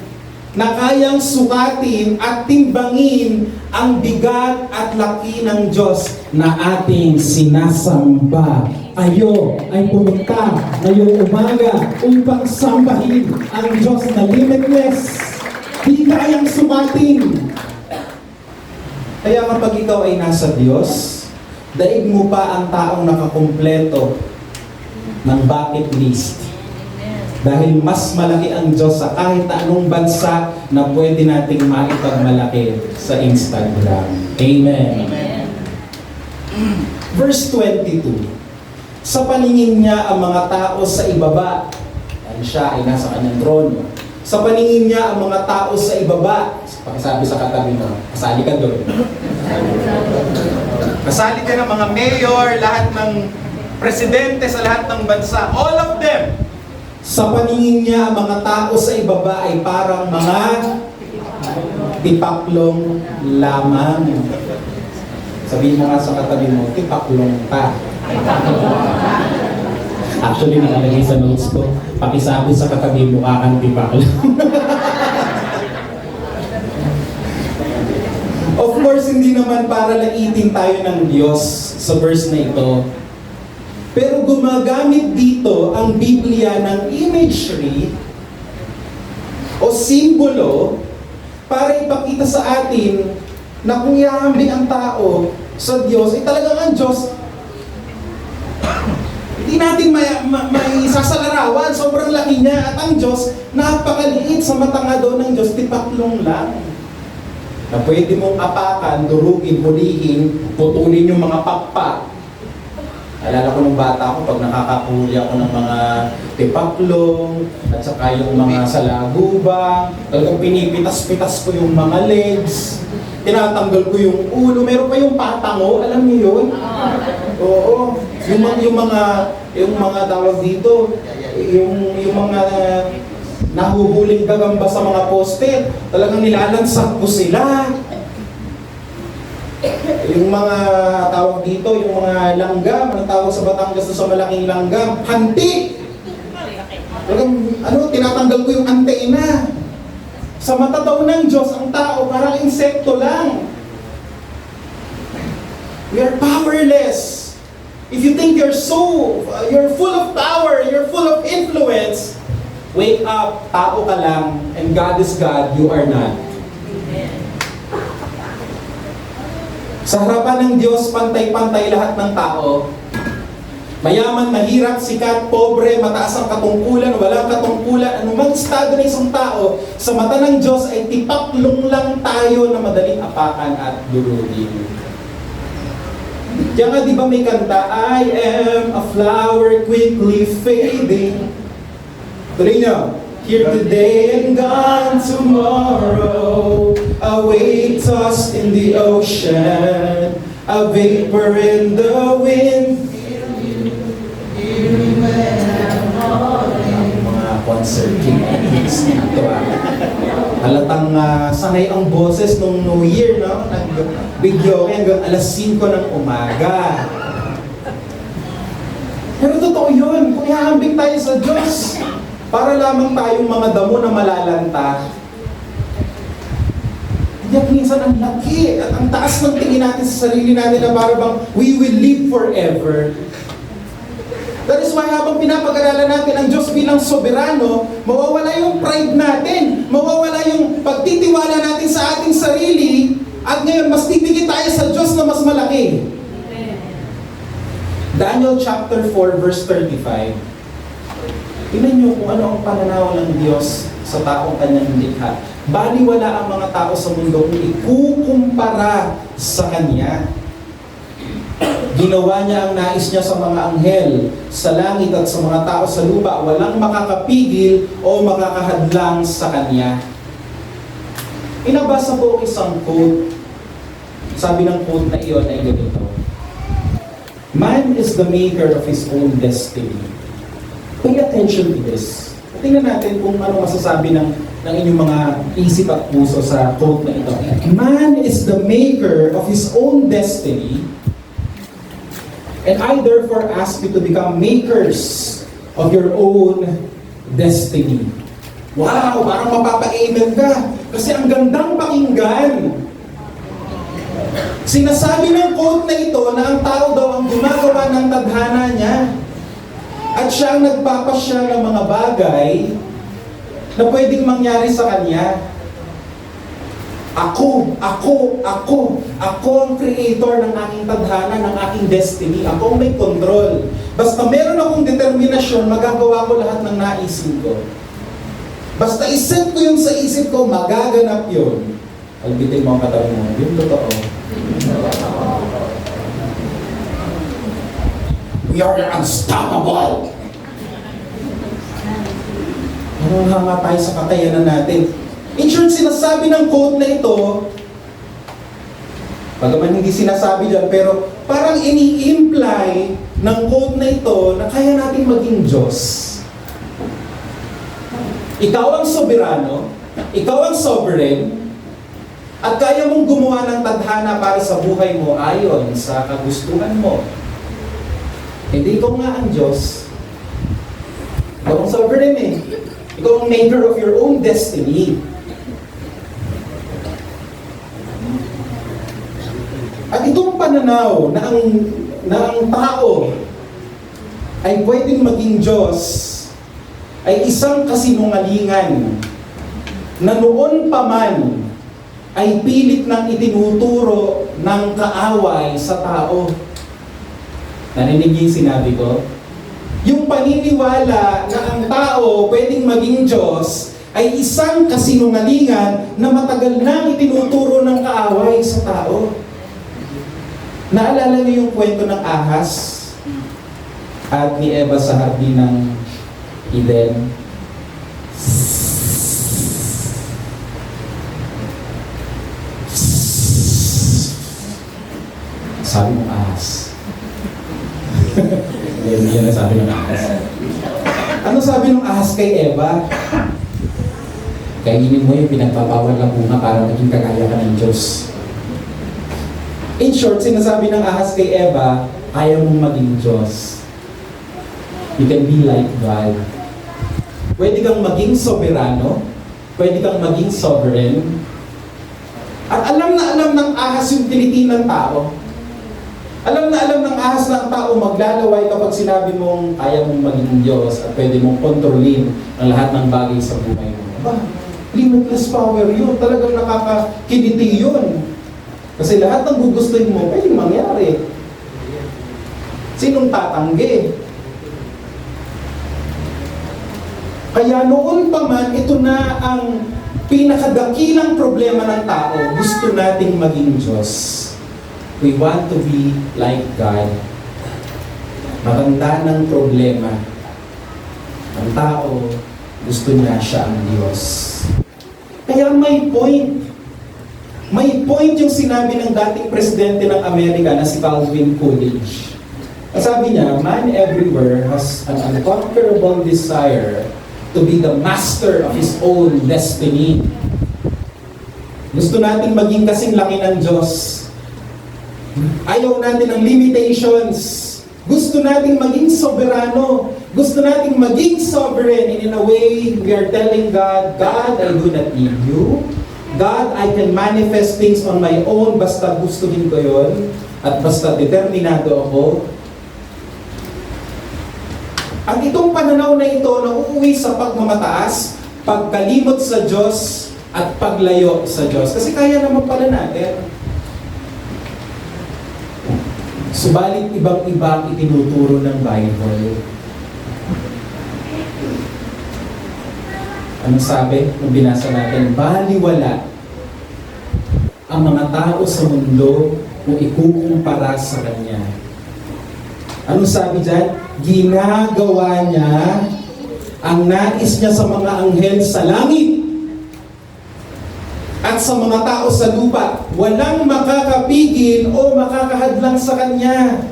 na kayang sukatin at timbangin ang bigat at laki ng Diyos na ating sinasamba. Kayo ay pumunta ngayong umaga upang sambahin ang Diyos na limitless. Di kayang sukatin. Kaya kapag ikaw ay nasa Diyos, daig mo pa ang taong nakakumpleto ng bucket list. Dahil mas malaki ang Diyos sa kahit anong bansa na pwede nating maipagmalaki sa Instagram. Amen. Verse 22. Sa paningin niya ang mga tao sa ibaba. Siya ay nasa kanyang trono. Sa paningin niya ang mga tao sa ibaba. Pakisabi sa katabi mo, kasali ka doon. Kasali ka ng mga mayor, lahat ng presidente sa lahat ng bansa. All of them. Sa paningin niya, ang mga tao sa ibaba ay parang mga tipaklong lamang. Sabihin mo nga sa katabi mo, tipaklong ka. Actually, nakalagay sa notes ko, pakisabi sa katabi mo, kang tipaklong. Of course, hindi naman para laitin tayo ng Diyos sa verse na ito. Pero gumagamit dito ang Biblia ng imagery o simbolo para ipakita sa atin na kung ihahambing ang tao sa Diyos, ay talagang ang Diyos, hindi natin may sasalarawan, sobrang laki niya. At ang Diyos, napakaliit sa mata nga doon ng Diyos, tipaklong lang. Na pwede mong apakan, durugin, hulihin, putulin yung mga pakpak. Alala ko nung bata ko, pag nakakahuli ako ng mga tipaklong, at saka yung mga salagubang, talagang pinipitas-pitas ko yung mga legs, tinatanggal ko yung ulo, meron pa yung patango, alam niyo yun? Oo, yung mga tawag dito, yung mga nahuhuling gagamba sa mga poste, talagang nilalansak ko sila. Yung mga tawag dito, yung mga langgam, ang tawag sa Batangas sa malaking langgam, hanti! Tinatanggal ko yung antena. Sa mata daw ng Diyos, ang tao parang insekto lang. We are powerless. If you think you're full of power, you're full of influence, wake up, tao ka lang, and God is God, you are not. Sa harapan ng Diyos, pantay-pantay lahat ng tao. Mayaman, mahirap, sikat, pobre, mataas ang katungkulan, walang katungkulan, anumang estado na isang tao, sa mata ng Diyos ay tipaklong lang tayo na madaling apakan at durugin. Kaya nga di ba may kanta, I am a flower quickly fading. Tuloy nyo. Here today and gone tomorrow, a wave tossed in the ocean, a vapor in the wind. Sir King Edwards. Ito halatang sanay ang boses nung New Year, no? Nag-video hanggang alas 5 ng umaga. Pero totoo yun, kung ihahambing tayo sa Diyos, para lamang tayong mga damo na malalanta, at minsan ang laki at ang taas ng tingin natin sa sarili natin na para bang we will live forever. That is why habang pinapag-aralan natin ang Diyos bilang soberano, mawawala yung pride natin, mawawala yung pagtitiwala natin sa ating sarili, at ngayon mas titigit tayo sa Diyos na mas malaki. Daniel chapter 4 verse 35. Tingnan niyo kung ano ang pananaw ng Diyos sa taong kanyang nilikha. Baliwala ang mga tao sa mundo kung ikukumpara sa Kanya. Ginawa niya ang nais niya sa mga anghel, sa langit at sa mga tao sa lupa. Walang makakapigil o makakahadlang sa Kanya. Inabasa ko isang quote. Sabi ng quote na iyon ay ganito: Man is the maker of his own destiny. Pay attention to this. Tingnan natin kung ano masasabi ng inyong mga isip at puso sa quote na ito. Man is the maker of his own destiny, and I therefore ask you to become makers of your own destiny. Wow! Parang mapapa-amen ka. Kasi ang gandang pakinggan. Sinasabi ng quote na ito na ang tao daw ang gumagawa ng tadhana niya. At siya ang nagpapasya ng mga bagay na pwedeng mangyari sa kanya. Ako ang creator ng aking tadhana, ng aking destiny. Ako ang may control. Basta meron akong determinasyon, magagawa ko lahat ng naisin ko. Basta iset ko yung sa isip ko, magaganap yun. Albitin mo ang katabi mo. Yung totoo. We are unstoppable. Hanga tayo sa kakayanan natin. In short, sinasabi ng quote na ito, bagaman hindi sinasabi dyan, pero parang ini-imply ng quote na ito na kaya natin maging Diyos. Ikaw ang soberano, ikaw ang sovereign, at kaya mong gumawa ng tadhana para sa buhay mo ayon sa kagustuhan mo. Hindi ikaw nga ang Diyos. Ikaw ang sovereign eh. Ikaw ang maker of your own destiny. At itong pananaw na ang tao ay pwedeng maging Diyos ay isang kasinungalingan na noon pa man ay pilit ng itinuturo ng kaaway sa tao. Narinig niyo yung sinabi ko? Yung paniniwala na ang tao pwedeng maging Diyos ay isang kasinungalingan na matagal nang itinuturo ng kaaway sa tao. Naalala niyo yung kwento ng ahas at ni Eva sa hardin ng Eden? Sabi ng ahas. Yan ang sabi ng ahas. Ano sabi ng ahas kay Eva? Kainin mo yung pinagpapawal ng bunga para maging kagaya ka ng Diyos. In short, sinasabi ng ahas kay Eva, ayaw mong maging Diyos. You can be like God. Pwede kang maging soberano, pwede kang maging sovereign, at alam na alam ng ahas yung tinitingnan ng tao. Alam na alam ng ahas na ang tao maglalaway kapag sinabi mong kaya mong maging Diyos at pwede mong kontrolin ang lahat ng bagay sa buhay mo. Ba, limitless power yun. Talagang nakakakiliti yun. Kasi lahat ng gugustuhin mo, pwedeng mangyari. Sinong tatanggi? Kaya noon pa man, ito na ang pinakadakilang problema ng tao. Gusto nating maging Diyos. We want to be like God. Maganda ng problema. Ang tao, gusto niya siya ang Diyos. Kaya may point. May point yung sinabi ng dating presidente ng Amerika na si Calvin Coolidge. Sabi niya, man everywhere has an unconquerable desire to be the master of his own destiny. Gusto natin maging kasing laki ng Diyos. Ayaw natin ng limitations. Gusto natin maging soberano. Gusto natin maging sovereign. And in a way, we are telling God, God, I do not need you. God, I can manifest things on my own basta gustuhin ko yon at basta determinado ako. Ang itong pananaw na ito na uuwi sa pagmamataas, pagkalimot sa Diyos, at paglayo sa Diyos. Kasi kaya naman pala natin. Subalit ibang-iba itinuturo ng Bible. Ano sabi nung binasa natin? Baliwala ang mga tao sa mundo kung ikukumpara sa Kanya. Anong sabi dyan? Ginagawa niya ang nais niya sa mga anghel sa langit at sa mga tao sa lupa. Walang makakapigil o makakahadlang sa Kanya.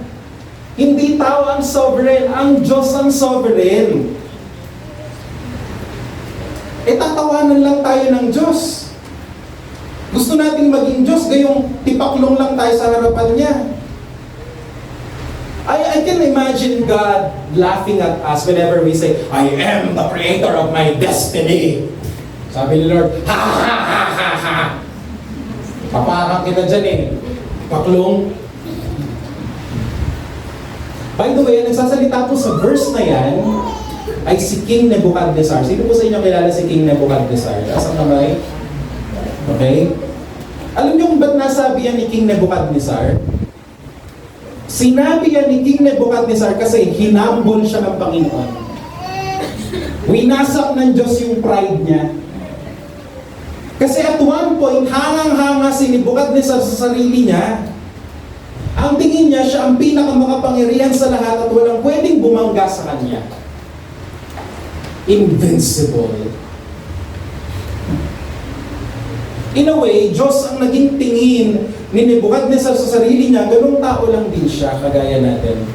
Hindi tao ang sovereign, ang Diyos ang sovereign. E tatawanan lang tayo ng Diyos. Gusto nating maging Diyos, gayong tipaklong lang tayo sa harapan niya. I can imagine God laughing at us whenever we say, I am the creator of my destiny. Sabi ni Lord, ha ha ha ha ha. Papakan kita dyan eh. Paklong. By the way, nagsasalita po sa verse na yan, ay si King Nebuchadnezzar. Sino po sa inyo kilala si King Nebuchadnezzar? Asang kamay? Okay? Alam niyo kung ba't nasabi yan ni King Nebuchadnezzar? Sinabi yan ni King Nebuchadnezzar kasi hinambol siya ng Panginoon. Winasak ng Diyos yung pride niya. Kasi at one point, hangang-hanga si Nebuchadnezzar sa sarili niya. Ang tingin niya, siya ang pinakamakapangyarihan sa lahat at walang pwedeng bumangga sa kanya. Invincible. In a way, Diyos ang naging tingin ni Nebuchadnezzar sa sarili niya, ganung tao lang din siya, kagaya natin.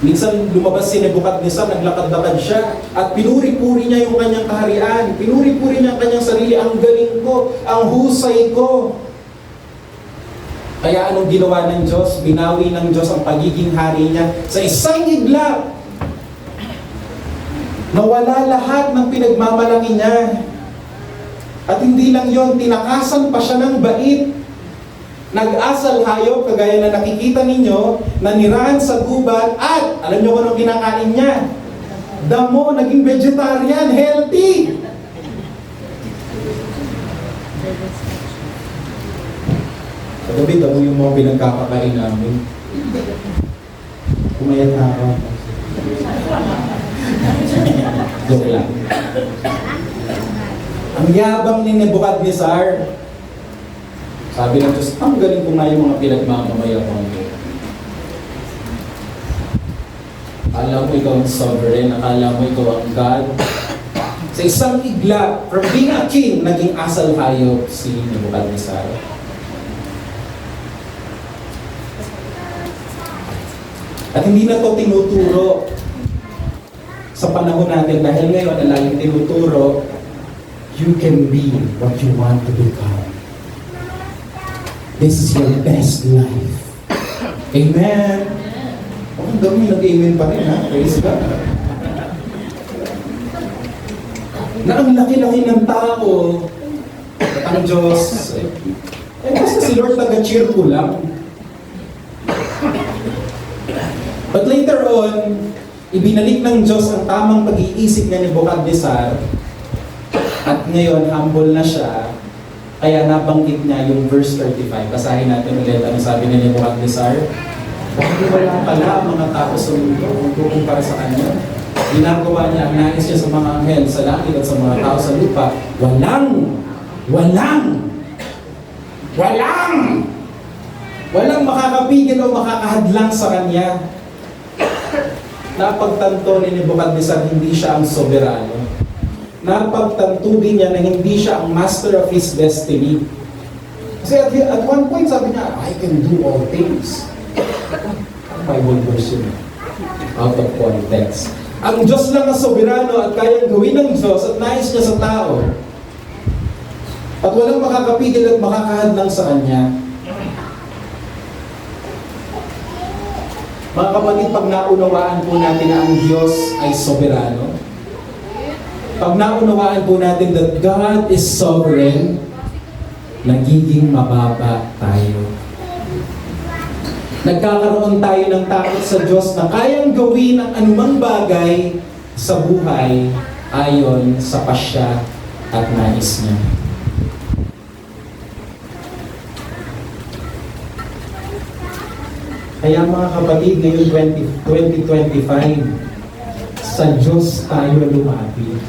Minsan lumabas si Nebuchadnezzar, naglakad-lakad siya, at pinuri-puri niya yung kanyang kaharian. Pinuri-puri niya ang kanyang sarili, ang galing ko, ang husay ko. Kaya anong ginawa ng Diyos? Binawi ng Diyos ang pagiging hari niya sa isang iglap. Nawala lahat ng pinagmamalaki niya. At hindi lang yon, tinakasan pa siya ng bait. Nag-asal hayop, kagaya na nakikita ninyo, nanirahan sa gubat, at alam niyo kung anong kinakain niya? Damo, naging vegetarian, healthy. Sa gabi, damo yung mga pinagkakakain namin. Kumayat na ako. Joke lang. Ang yabang ni Nebuchadnezzar, sabi ng Diyos, ang galing ko nga yung mga pinagmamamayabang ko. Akala mo ikaw ang sovereign, akala mo ikaw ang God. Sa isang iglap, from being a king, naging asal hayop si Nebuchadnezzar. At hindi na to tinuturo sa panahon natin dahil ngayon na laging tinuturo, you can be what you want to become. This is your best life. Amen. Ang dami nag-amen pa rin ha. Praise God. Na ang laki-laki ng tao at ang Diyos, basta si Lord taga-cheer ko lang. But later on, ibinalik ng Diyos ang tamang pag-iisip niya ni Nebuchadnezzar. At ngayon, humble na siya. Kaya nabanggit niya yung verse 35. Basahin natin ulit. Ano sabi ni Nebuchadnezzar? Bakit wala pala ang mga tao sa mundo kung kukumpara sa kanya? Ginagawa niya ang nais niya sa mga anghel sa langit at sa mga tao sa lupa. Walang makakapigil o makakahadlang sa kanya. Napagtanto ni Nebuchadnezzar, hindi siya ang soberano. Napagtanto din niya na hindi siya ang master of his destiny. Kasi at one point sabi niya, I can do all things. Bible verse yun. Out of context. Ang Diyos lang ang soberano at kayang gawin ng Diyos at nais niya sa tao. At walang makakapigil at makakahadlang sa Kanya. Mga kapatid, pag naunawaan po natin na ang Diyos ay soberano, pag naunawaan po natin that God is sovereign, nagiging mababa tayo. Nagkakaroon tayo ng takot sa Diyos na kayang gawin ang anumang bagay sa buhay ayon sa pasya at nais niya. Kaya mga kapatid, ngayon 2025, sa Diyos tayo lumapit.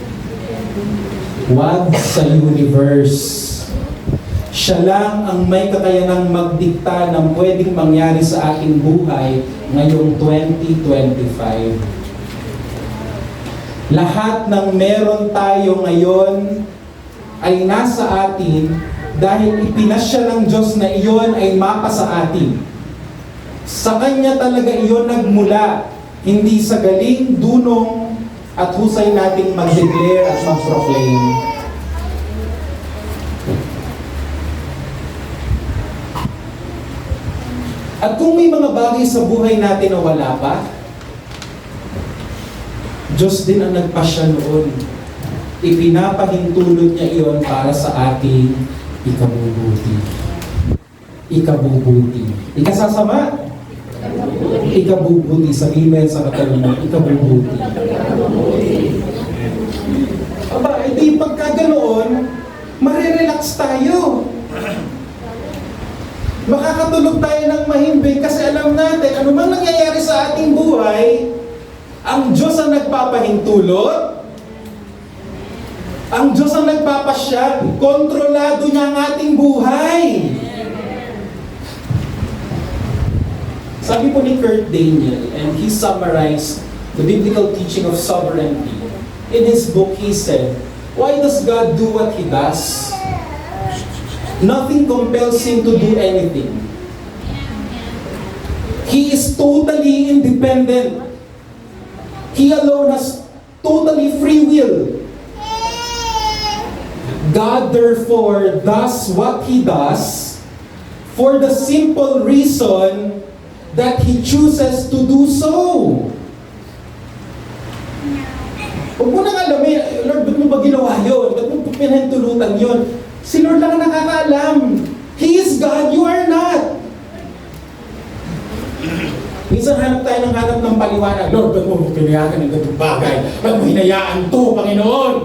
Huwag sa universe. Siya lang ang may kakayanang magdikta ng pwedeng mangyari sa ating buhay ngayong 2025. Lahat ng meron tayo ngayon ay nasa atin dahil ipinasya ng Diyos na iyon ay mapa sa atin. Sa Kanya talaga iyon nagmula, hindi sa galing, dunong, at husay nating mag-declare at mag-proclaim. At kung may mga bagay sa buhay natin na wala pa, Diyos din ang nagpasya noon. Ipinapahintulot niya iyon para sa ating ikabubuti. Ikabubuti. Ikasasama? Ikabubuti. Sabihin mo yan sa katanungan, ikabubuti. Aba, edi pagka ganoon, marirelax tayo. Makakatulog tayo ng mahimbing kasi alam natin, ano mang nangyayari sa ating buhay, ang Diyos ang nagpapahintulot, ang Diyos ang nagpapasya, kontrolado niya ang ating buhay. Sabi po ni Kurt Daniel, and he summarized the biblical teaching of sovereignty. In his book, he said, why does God do what He does? Nothing compels Him to do anything. He is totally independent. He alone has totally free will. God therefore does what He does for the simple reason that He chooses to do so. Huwag mo nang alamin, Lord, ba't mo ba ginawa yun? Ba't mo pinahintulutan yun? Si Lord lang ang nakakaalam. He is God, you are not. Minsan hanap tayo ng paliwanag. Lord, ba't mo pinayagan ng ganitong bagay? Ba't mo hinayaan to, Panginoon?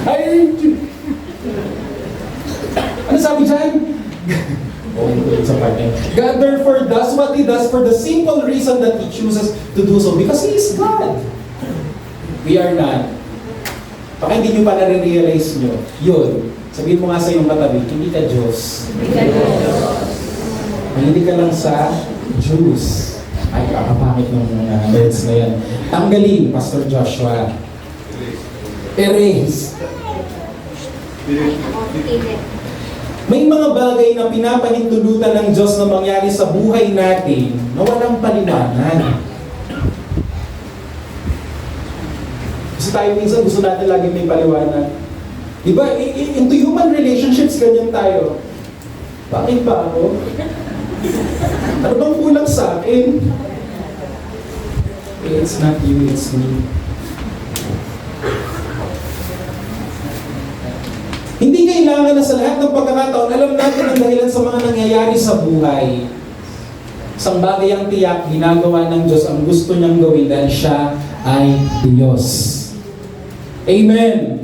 Ay, ano sabi dyan? God therefore does what He does for the simple reason that He chooses to do so. Because He is God. We are not. Baka hindi nyo pa nare-realize nyo. Yun. Sabihin mo nga sa iyong katabi, hindi ka Diyos. Hindi ka lang sa Jews. Ay, kakapakit ng words na yan. Tanggalin, Pastor Joshua. Erase. May mga bagay na pinapahintulutan ng Diyos na mangyari sa buhay natin na walang paliwanag. Kasi tayo minsan gusto natin lagi may paliwanag. Diba, into human relationships, ganyan tayo. Bakit ba ako? Ano bang kulang sa akin? It's not you, it's me. Hindi kailangan na sa lahat ng pagkakataon, alam natin ang dahilan sa mga nangyayari sa buhay. Isang bagay ang tiyak, ginagawa ng Diyos ang gusto niyang gawin dahil siya ay Diyos. Amen.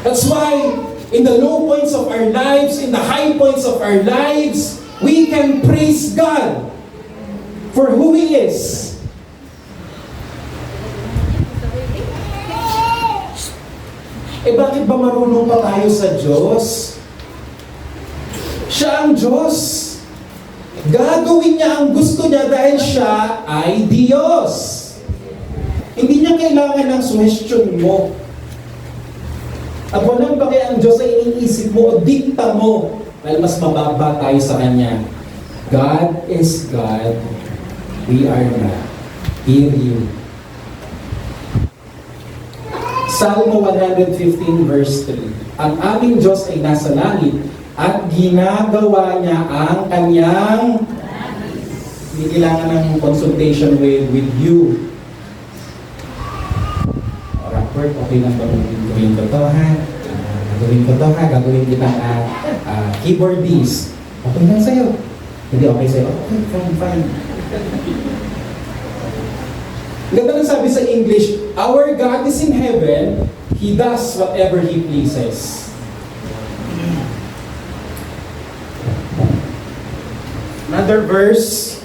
That's why, in the low points of our lives, in the high points of our lives, we can praise God for who He is. Eh bakit ba marunong pa tayo sa Diyos? Siya ang Diyos. Gagawin niya ang gusto niya dahil siya ay Diyos. Hindi niya kailangan ng suhestyon mo. At walang baki ang Diyos ay iniisip mo o dikta mo dahil mas mababa tayo sa Kanya. God is God We are not. Hear you. Salmo 115 verse 3. Ang aming Diyos ay nasa langit at ginagawa niya ang kanyang hindi kailangan ng consultation with you. Robert, okay lang ba gawin ko to ha? Gagawin kitang keyboardist. Okay lang sa'yo. Hindi okay sa'yo. Okay, fine. Ganda ng sabi sa English, our God is in heaven, He does whatever He pleases. Another verse,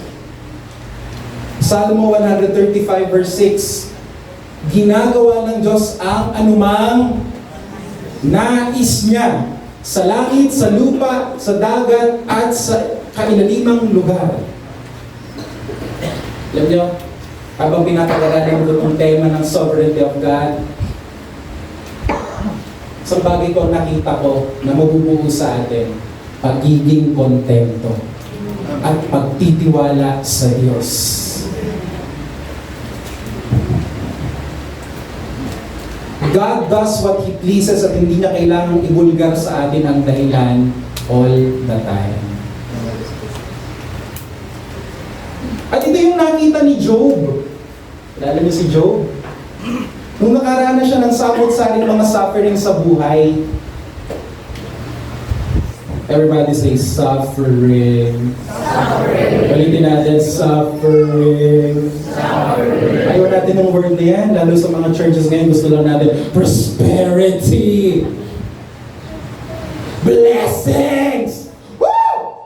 Salmo 135 verse 6, ginagawa ng Diyos ang anumang nais niya sa langit, sa lupa, sa dagat, at sa kailalimang lugar. Alam niyo, habang pinapag-aralan ko itong tema ng sovereignty of God, sa bagay ko nakita ko na mabubuo sa atin, pagiging kontento at pagtitiwala sa Diyos. God does what He pleases at hindi niya kailangang ibulgar sa atin ang dahilan all the time. At ito yung nakita ni Job. Kilala niyo si Job? Nung nakaranas siya ng samot-saring mga suffering sa buhay, everybody say suffering. Balitin natin, suffering. Ayaw natin ng word na yan, lalo sa mga churches ngayon, gusto lang natin, prosperity. Blessings! Woo!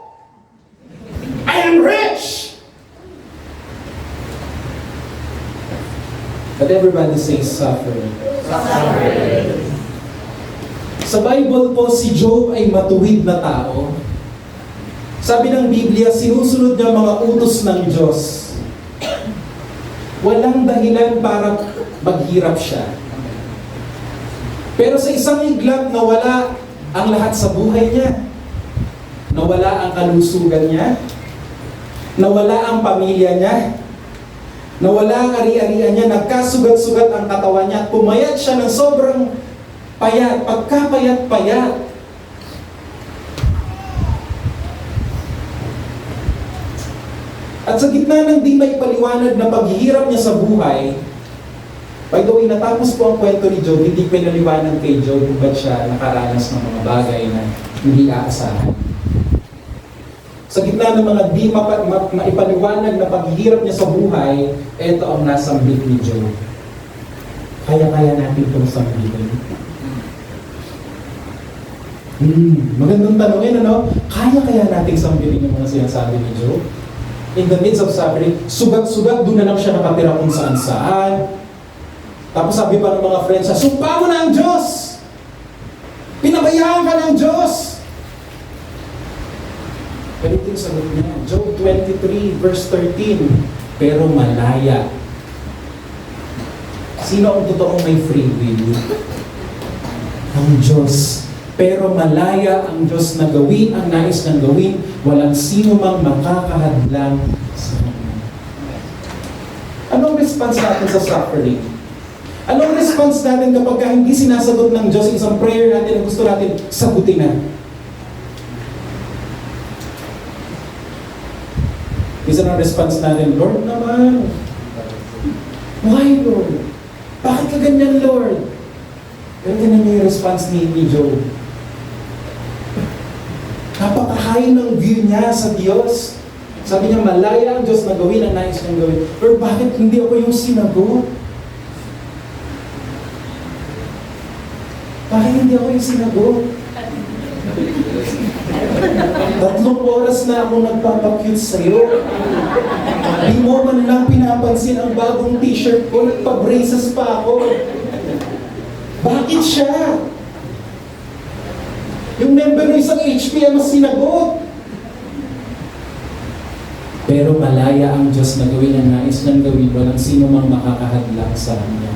I am rich! But everybody says suffering. Sa Bible po, si Job ay matuwid na tao. Sabi ng Biblia, sinusunod niya mga utos ng Diyos. Walang dahilan para maghirap siya. Pero sa isang iglap, nawala ang lahat sa buhay niya. Nawala ang kalusugan niya. Nawala ang pamilya niya. Nawala ang ari-arian niya, nagkasugat-sugat ang katawan niya, at pumayat siya ng sobrang payat, pagkapayat-payat. At sa gitna ng di may paliwanag na paghihirap niya sa buhay, by the way, natapos po ang kwento ni Job, hindi pinaliwanag kay Job kung ba't siya nakaranas ng mga bagay na hindi aasahan. Sa gitna ng mga di maipaliwanag na paghihirap niya sa buhay, ito ang nasambit ni Job. Kaya-kaya natin itong sambitin. Magandang tanongin, ano? Kaya-kaya nating sambitin yung mga sinasabi ni Job? In the midst of suffering, sugat-sugat, doon na lang siya nakatira kung saan-saan. Tapos sabi pa ng mga friends siya, sumpa mo na ang Diyos! Pinabayaan ka ng Diyos! Ganito yung sagot niya. Job 23 verse 13. Pero malaya. Sino ang totoong may free will? Ang Diyos. Pero malaya ang Diyos na gawin ang nais ng gawin. Walang sino mang makakahadlang sa Kanya. Anong response natin sa suffering? Anong response natin kapag hindi sinasagot ng Diyos isang prayer natin na gusto natin sagutin na? Isa ng response natin, Lord naman. Why, Lord? Bakit ka ganyan, Lord? Pero ganyan yung response ni Job. Napaka-high ng view niya sa Diyos. Sabi niya, malaya ang Diyos na gawin ang nais niyang gawin. Lord, bakit hindi ako yung sinagot? Bakit hindi ako yung sinagot? 3 oras na ako nagpapakyut sa'yo. Di mo man lang pinapansin ang bagong t-shirt ko, nagpa-braces pa ako. Bakit siya? Yung member ng isang HPM mas sinagot. Pero malaya ang Diyos na gawin ang nais ng gawin, walang sino mang makakahadlang sa Kanya.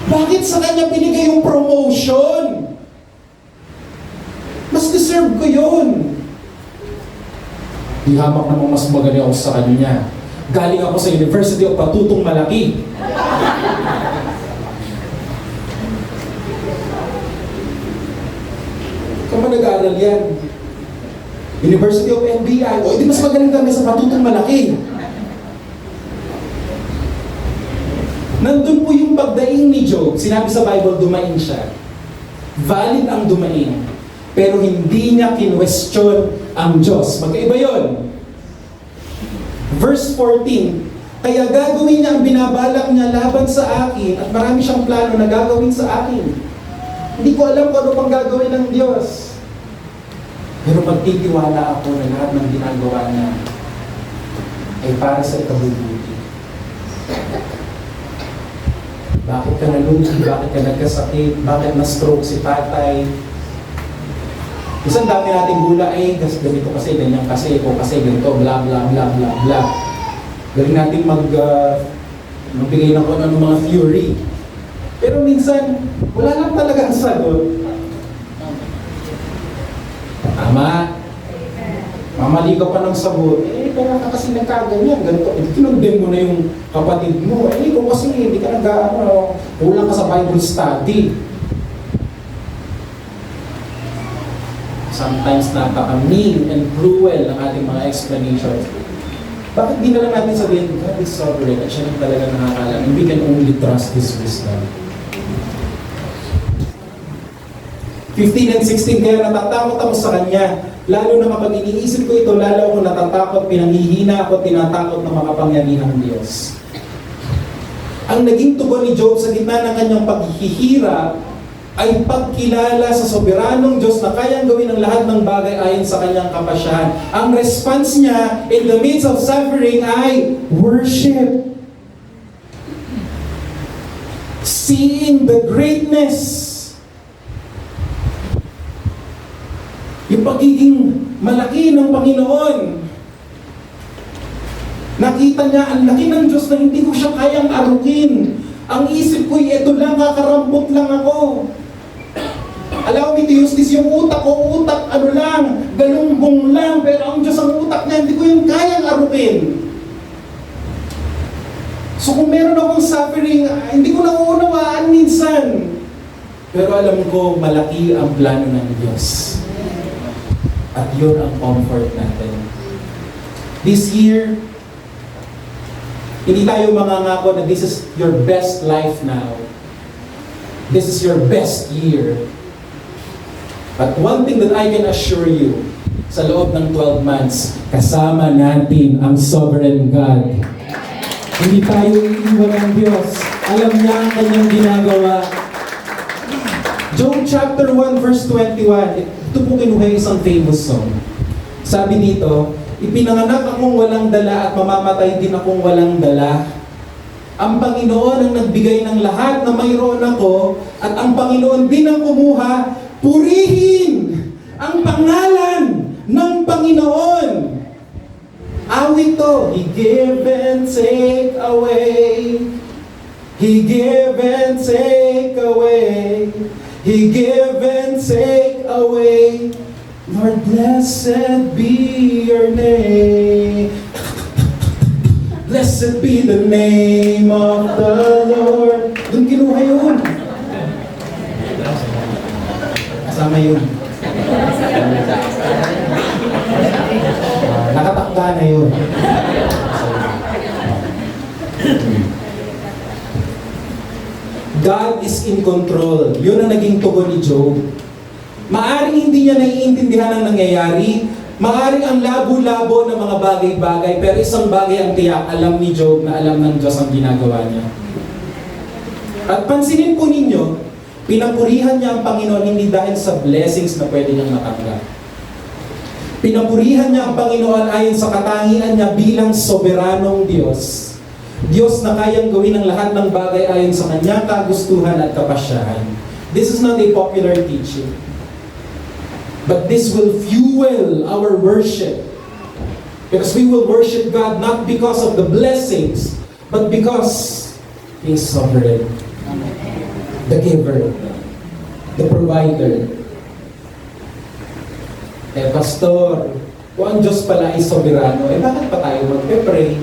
Bakit sa Kanya binigay yung promotion? Mas deserve ko yun. Di hamak namang mas magaling ako sa Kanya. Galing ako sa University of Patutong Malaki. Kung ba nag-aaral yan? University of NBI. O, di mas magaling kami sa Patutong Malaki. Nandun po yung pagdaing ni Job. Sinabi sa Bible, dumain siya. Valid ang dumain. Pero hindi niya kinwestiyon ang Diyos. Magkaiba yun. Verse 14, kaya gagawin niya ang binabalak niya laban sa akin at marami siyang plano na gagawin sa akin. Hindi ko alam kung ano pang gagawin ng Diyos. Pero magtitiwala ako na lahat ng ginagawa niya ay para sa ikabubuti. Bakit ka nalungkot? Bakit ka nagkasakit? Bakit na-stroke si tatay? Isang dami nating gula, ganito kasi, ganyan kasi, o kasi ganito, bla bla bla bla bla. Galing natin magbigay ng kung ano mga theory. Pero minsan, wala lang talaga ang sagot. Tama. Mamali ka pa ng sagot, kaya ka kasi nagkaganyan, ganito. Kinundem mo na yung kapatid mo, kung kasi hindi ka kulang ka sa Bible study. Sometimes napaka-mean and cruel ng ating mga explanations. Bakit di na lang natin sabihin, God is sovereign at siya lang talaga nakakaalam and we can only trust His wisdom. 15 and 16, kaya natatakot ako sa Kanya. Lalo na kapag iniisip ko ito, lalo ako natatakot, pinanghihina ako, tinatakot ng makapangyarihang Diyos. Ang naging tugon ni Job sa gitna ng kanyang paghihirap ay pagkilala sa soberanong Diyos na kayang gawin ang lahat ng bagay ayon sa kanyang kapasyahan. Ang response niya in the midst of suffering ay worship. Seeing the greatness. Yung pagiging malaki ng Panginoon. Nakita niya ang laki ng Diyos na hindi ko siya kayang arukin. Ang isip ko, ito lang, kakarampot lang ako. Allow me to use this, yung utak ko, galumbong lang, pero ang Diyos ang utak niya, hindi ko yung kayang arukin. So kung meron akong suffering, hindi ko nauunawaan minsan. Pero alam ko, malaki ang plano ng Diyos. At yun ang comfort natin. This year, hindi tayo mangangako na this is your best life now. This is your best year. But one thing that I can assure you, sa loob ng 12 months, kasama natin ang Sovereign God. Hindi tayo iiwan ng Diyos. Alam niya ang kanyang ginagawa. Job chapter 1 verse 21, ito po kinuha isang famous song. Sabi dito, ipinanganak akong walang dala at mamamatay din akong walang dala. Ang Panginoon ang nagbigay ng lahat na mayroon ako at ang Panginoon din ang kumuha. Purihin ang pangalan ng Panginoon. Awit to, He give and take away. He give and take away. He give and take away. Lord, blessed be your name. Blessed be the name of the Lord. Doon kinuha yun. Kasama yun. Nakatakda na yun. God is in control. Yun ang naging tugon ni Job. Maaring hindi niya naiintindihan ang nangyayari. Maaring ang labo-labo ng mga bagay-bagay. Pero isang bagay ang tiyak, alam ni Job na alam ng Diyos ang ginagawa niya. At pansinin po ninyo, pinapurihan niya ang Panginoon hindi dahil sa blessings na pwede niyang matanggap. Pinapurihan niya ang Panginoon ayon sa katangian niya bilang soberanong Diyos. Diyos na kayang gawin ang lahat ng bagay ayon sa kanyang kagustuhan at kapasyahan. This is not a popular teaching. But this will fuel our worship. Because we will worship God not because of the blessings, but because He is sovereign. The giver. The provider. Pastor, kung ang Diyos pala ay soberano, bakit pa tayo magpe-pray?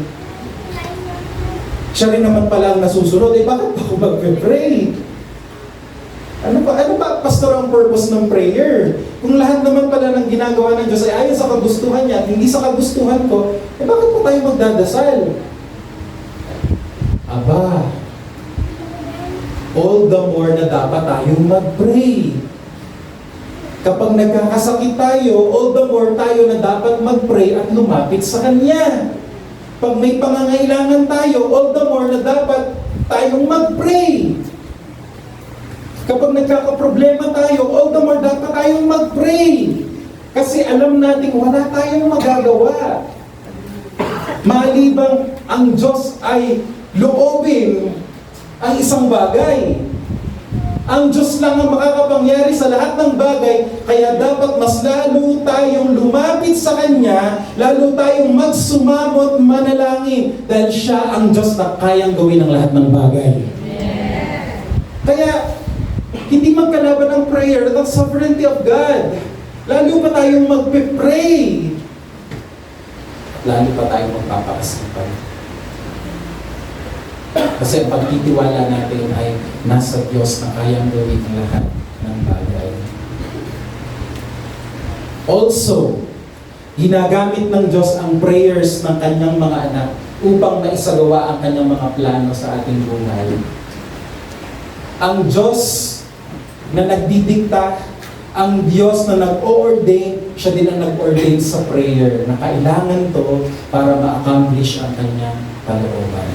Siya rin naman pala ang nasusunod. Bakit ako mag-pray? Ano ba, pastor, ang purpose ng prayer? Kung lahat naman pala ng ginagawa ng Diyos ay ayon sa kagustuhan niya at hindi sa kagustuhan ko, bakit po tayo magdadasal? Aba, all the more na dapat tayong mag-pray. Kapag nagkakasakit tayo, all the more tayo na dapat mag-pray at lumapit sa Kanya. Pag may pangangailangan tayo, all the more na dapat tayong mag-pray. Kapag nagkakaproblema tayo, all the more dapat tayong mag-pray. Kasi alam natin wala tayong magagawa. Malibang ang Diyos ay loobin ang isang bagay. Ang Diyos lang ang makakapangyari sa lahat ng bagay, kaya dapat mas lalo tayong lumapit sa Kanya, lalo tayong magsumamot, manalangin, dahil siya ang Diyos na kayang gawin ang lahat ng bagay. Kaya, hindi magkalaban ng prayer at ang sovereignty of God. Lalo pa tayong magpe-pray. Lalo pa tayong magpapakasipan. Kasi ang pagtitiwala natin ay nasa Diyos na kayang gawin ang lahat ng bagay. Also, ginagamit ng Diyos ang prayers ng kanyang mga anak upang maisagawa ang kanyang mga plano sa ating buhay. Ang Diyos na nagdidikta, ang Diyos na nag-o-ordain, siya din ang nag-ordain sa prayer na kailangan to para ma-accomplish ang kanyang kalooban.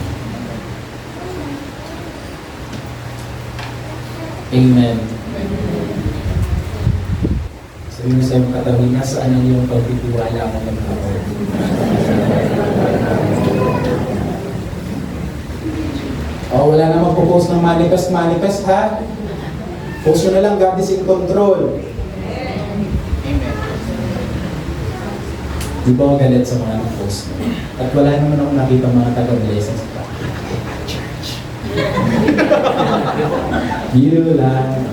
Amen. Sabi mo sa iyong katabi, nasaan ang iyong pagtitiwala mo ng Lord? Wala namang po-post ng manifest ha? Post nyo na lang, God is in control. Amen. Di ba ako galit sa mga nag-post mo? At wala naman ako nakita mga taga-blessings pa. Church. Yun lang.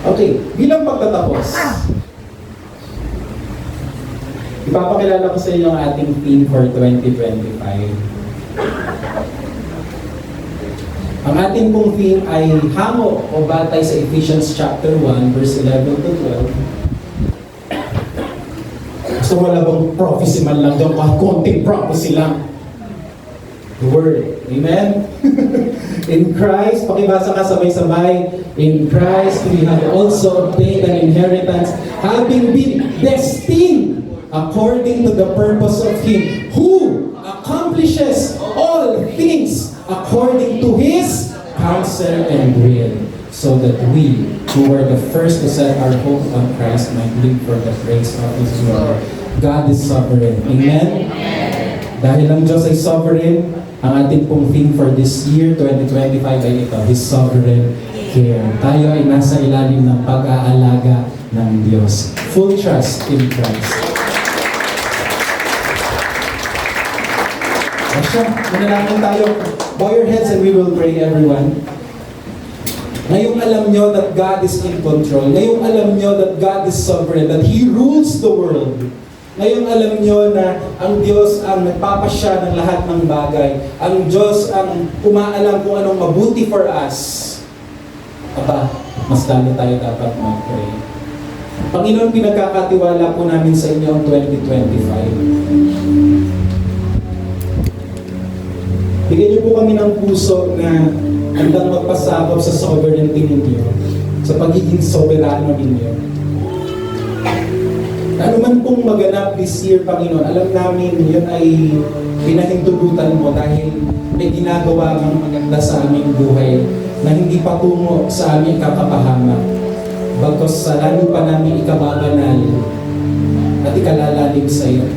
Okay, bilang pagtatapos, ipapakilala ko sa inyo ang ating theme for 2025. Ang ating pong theme ay hango o batay sa Ephesians chapter 1, verse 11 to 12. So wala bang prophecy man lang doon, konting prophecy lang. The Word. Amen? In Christ, pakibasa ka sabay-sabay, in Christ we have also obtained an inheritance, having been destined according to the purpose of Him who accomplishes all things according to His counsel and will, so that we, who were the first to set our hope on Christ, might live for the praise of His glory. God is sovereign. Amen? Dahil ang Diyos ay sovereign, ang ating pong theme for this year, 2025, ay ito, His sovereign care. Tayo ay nasa ilalim ng pag-aalaga ng Diyos. Full trust in Christ. Asya, manalangin tayo. Bow your heads and we will pray, everyone. Ngayong alam nyo that God is in control. Ngayong alam nyo that God is sovereign, that He rules the world. Ngayong alam nyo na ang Diyos ang nagpapasya ng lahat ng bagay. Ang Diyos ang umaalam kung anong mabuti for us. Aba, mas lalo tayo dapat mag-pray. Panginoon, pinagkakatiwala po namin sa inyo ang 2025. Bigyan niyo po kami ng puso na handang magpasakop sa sovereignty ninyo, sa pagiging soberano ninyo. Ano man pong maganap this year, Panginoon, alam namin yun ay pinahintulutan mo dahil may ginagawa kang maganda sa aming buhay na hindi patungo sa aming kakapahamak. Bagkos sa lalo pa namin ikababanal at ikalalalim sa iyo.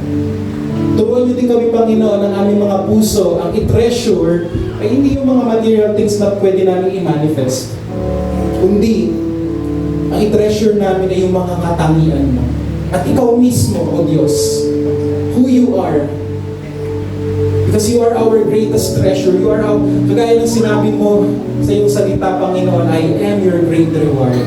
Turuan niyo din kami, Panginoon, ang aming mga puso, ang i-treasure ay hindi yung mga material things na pwede namin i-manifest. Kundi, ang i-treasure namin ay yung mga katangian mo. At ikaw mismo, O Diyos, who you are. Because you are our greatest treasure. You are our, kagaya ng sinabi mo sa iyong salita, Panginoon, I am your great reward.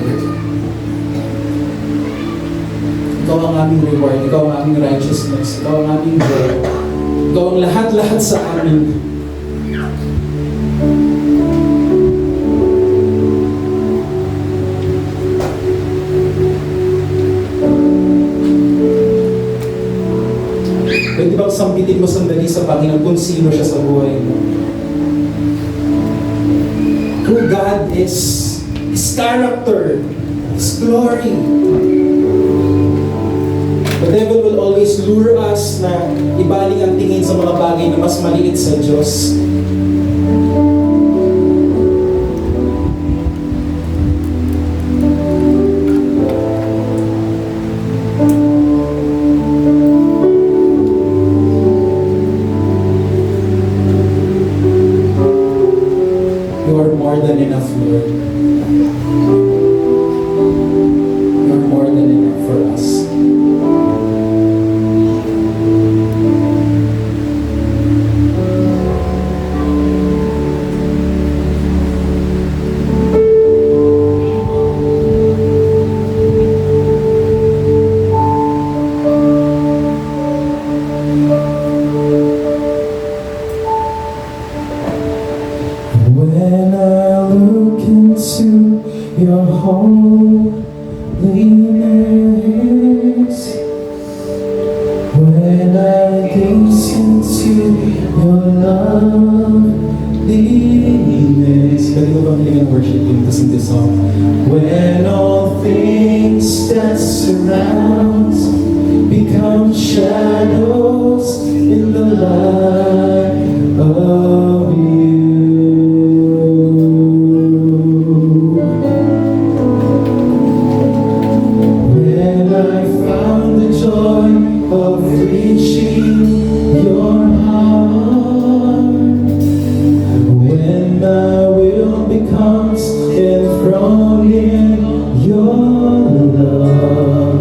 Ikaw ang aming reward, ikaw ang aming righteousness, ikaw ang aming joy, ikaw ang lahat-lahat sa amin. pagsambitin mo sandali sa Panginoon kung sino siya sa buhay mo. Who God is, His character, His glory. The devil will always lure us na ibaling ang tingin sa mga bagay na mas maliit sa Diyos. You are more than enough, Lord. You are more than enough for us. When I look into your holiness, when I gaze into your loveliness, pwede ko bang hilingan worship team to sing this song? When all things that surround become shadows in the light of you. When I found the joy of reaching your heart, when my will becomes enthroned in your love,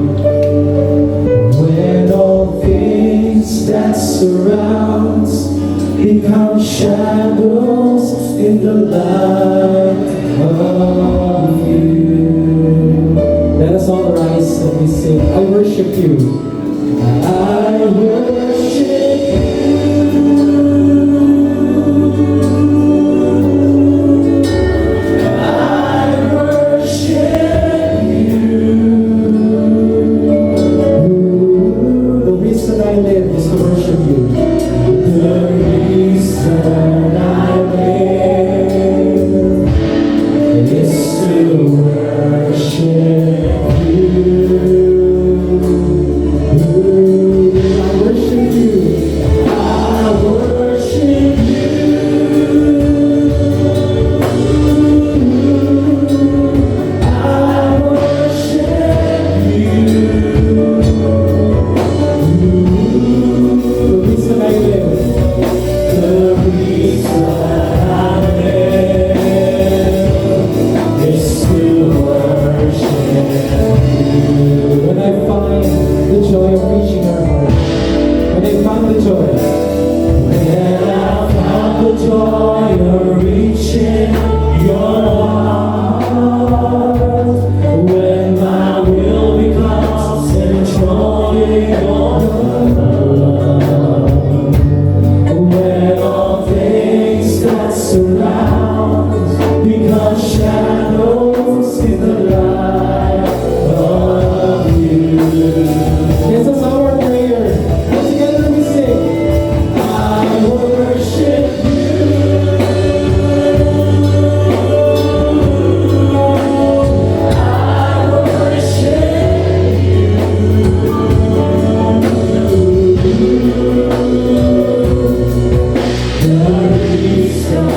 when all things that surrounds become shadows in the light of you. Let us all rise and we sing, I worship you. I worship you. I worship you. The reason I live is to worship you. The reason I live is to worship you. I worship you. I worship you. I worship you. The reason I live. The reason I live is to worship you. When I find the joy of reaching your heart, when I found the joy, when I found the joy of reaching your heart, when my will becomes controlling your love, when all things that surround become shadows in the light of you. This is our prayer. All together we sing. I worship you. I worship you. The reason I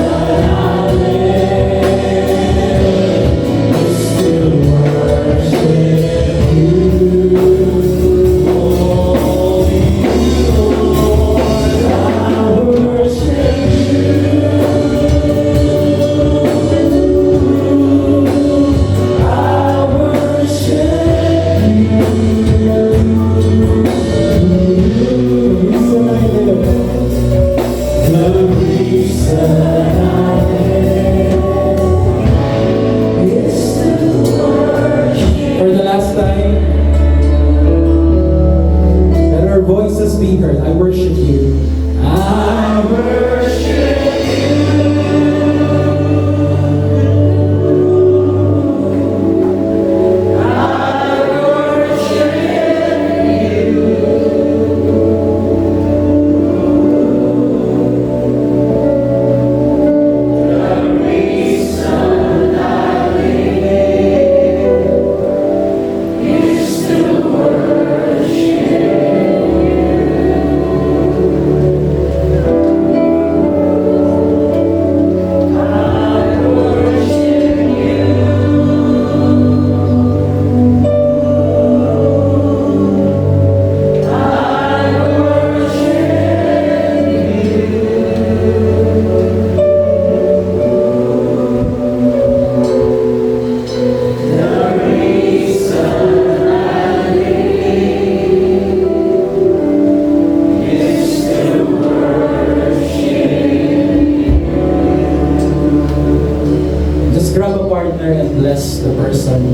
bless the person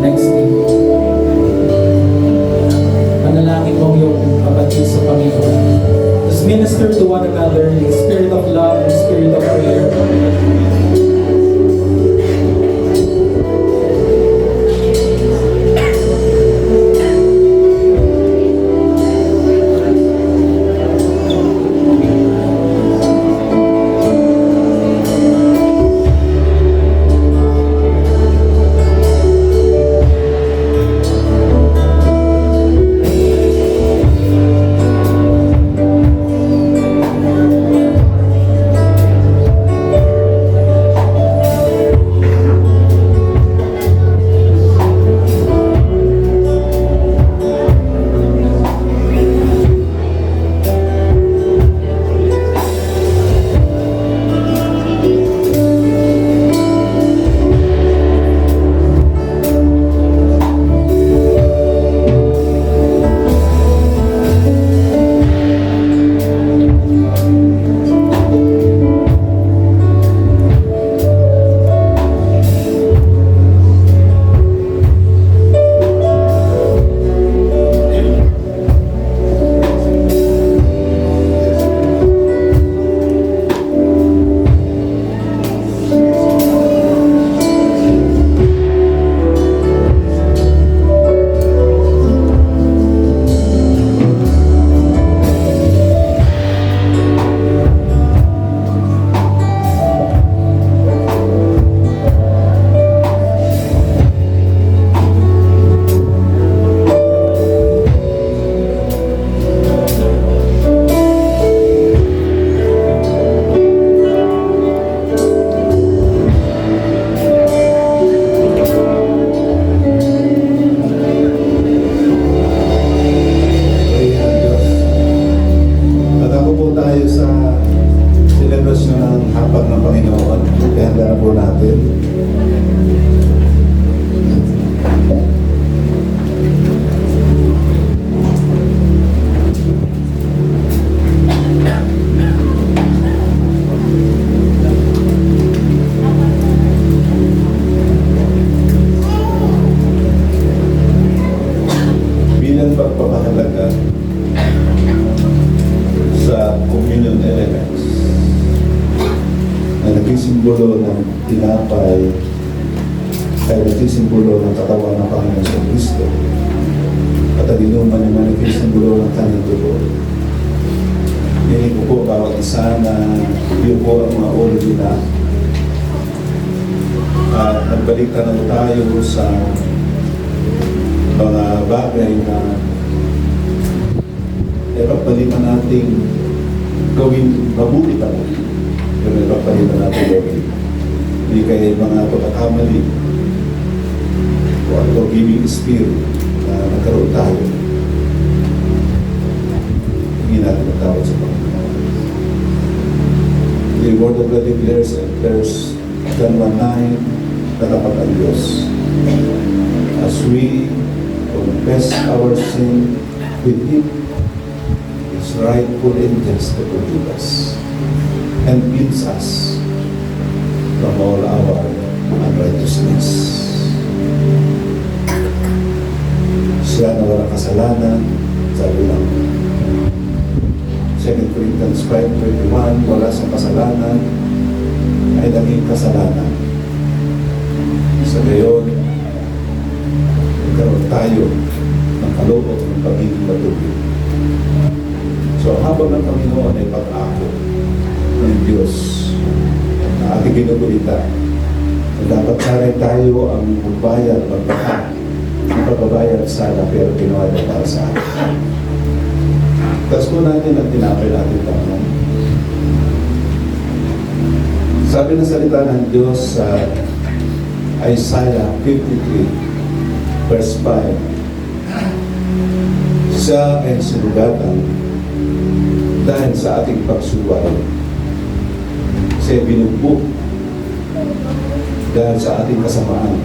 next to you. Manalangin mo yung kapatid sa Panginoon. Just minister to one another in the spirit of love and spirit of prayer. pagpapahalaga sa communion elements na naging simbolo ng tinapay ay naging simbolo ng katawan ng Panginoon sa Kristo at ang inuman naman naging simbolo ng kanyang dugo. Hindi ko po bawat isa na yun po ang mga ulo nila at nagbalik tanaw tayo sa mga bagay na ipagpalitan nating gawin mabuti pa rin. Yung ipagpalitan natin gawin. Hindi kayo mga pagkakamali o ang forgiving spirit na nagkaroon tayo. Hindi natin magtawad sa Panginoon. The Word of God declares in verse John 1:9 na dapat ang Diyos. As we confess our sin with Him, it's rightful and just to forgive us and cleanse us from all our unrighteousness. Siya na walang kasalanan, sabi lang 2 Corinthians 5:21, wala sa kasalanan ay naging kasalanan. Sa gayon, nagkaroon tayo ng kaloob ng pagiging matubig. So habang ng Panginoon ay pag-ako ng Diyos na ating ginugulitan, dapat sanay tayo ang magbayad, magbaka ng pagbabayad sana pero ginawa na para sa atin. Tapos po natin ang tinapay natin Panginoon. Sabi ng salita ng Diyos sa Isaiah 53 verse 5, siya ay sinugatan dahil sa ating pagsuway. Siya binugbog dahil sa ating kasamaan.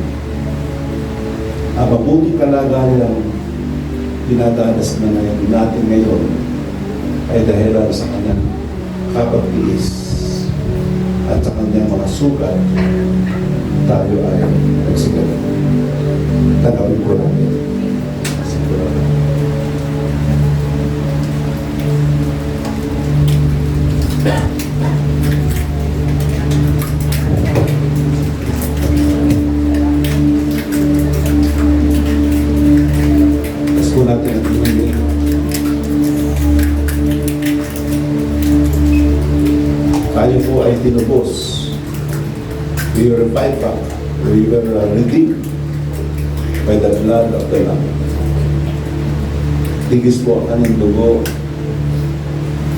Ang mabuting kalagayan dinadanas na ngayon natin ngayon ay dahilan sa kanyang kapagtiis at sa kanyang mga sugat tayo ay nagsigala. Tanggapin po natin. Sigurado. Tapos po natin ang tingin. Tayo po ay tinubos. We were bought back. We were redeemed by the blood of the Lamb. Tigis po ang kanyang dugo.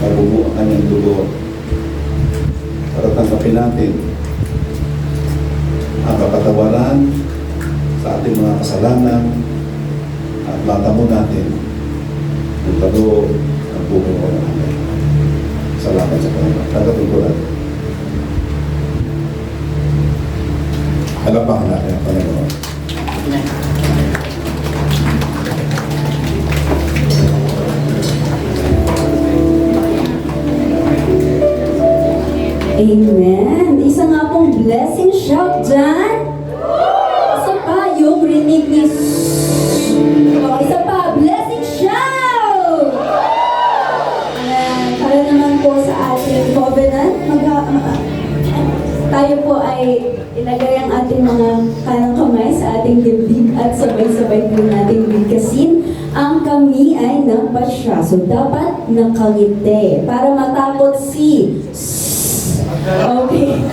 Mabubo ang kanyang dugo. Para tanggapin natin ang kapatawaran sa ating mga kasalanan at matamo natin ang talo ng buhay mo natin. Salamat sa Panginoon. Tanggapin ko natin. Halapahan natin ang Panginoon. Amen. Isa nga pong blessing shout dyan. Isa pa yung rinig ni oh, isa pa, blessing shout! Ayan. Para naman po sa ating covenant, tayo po ay ilagay ang ating mga kanang kamay sa ating dibdib at sabay-sabay po nating bigkasin ang kami ay nagpasya. So, dapat nakangiti para matakot si okay.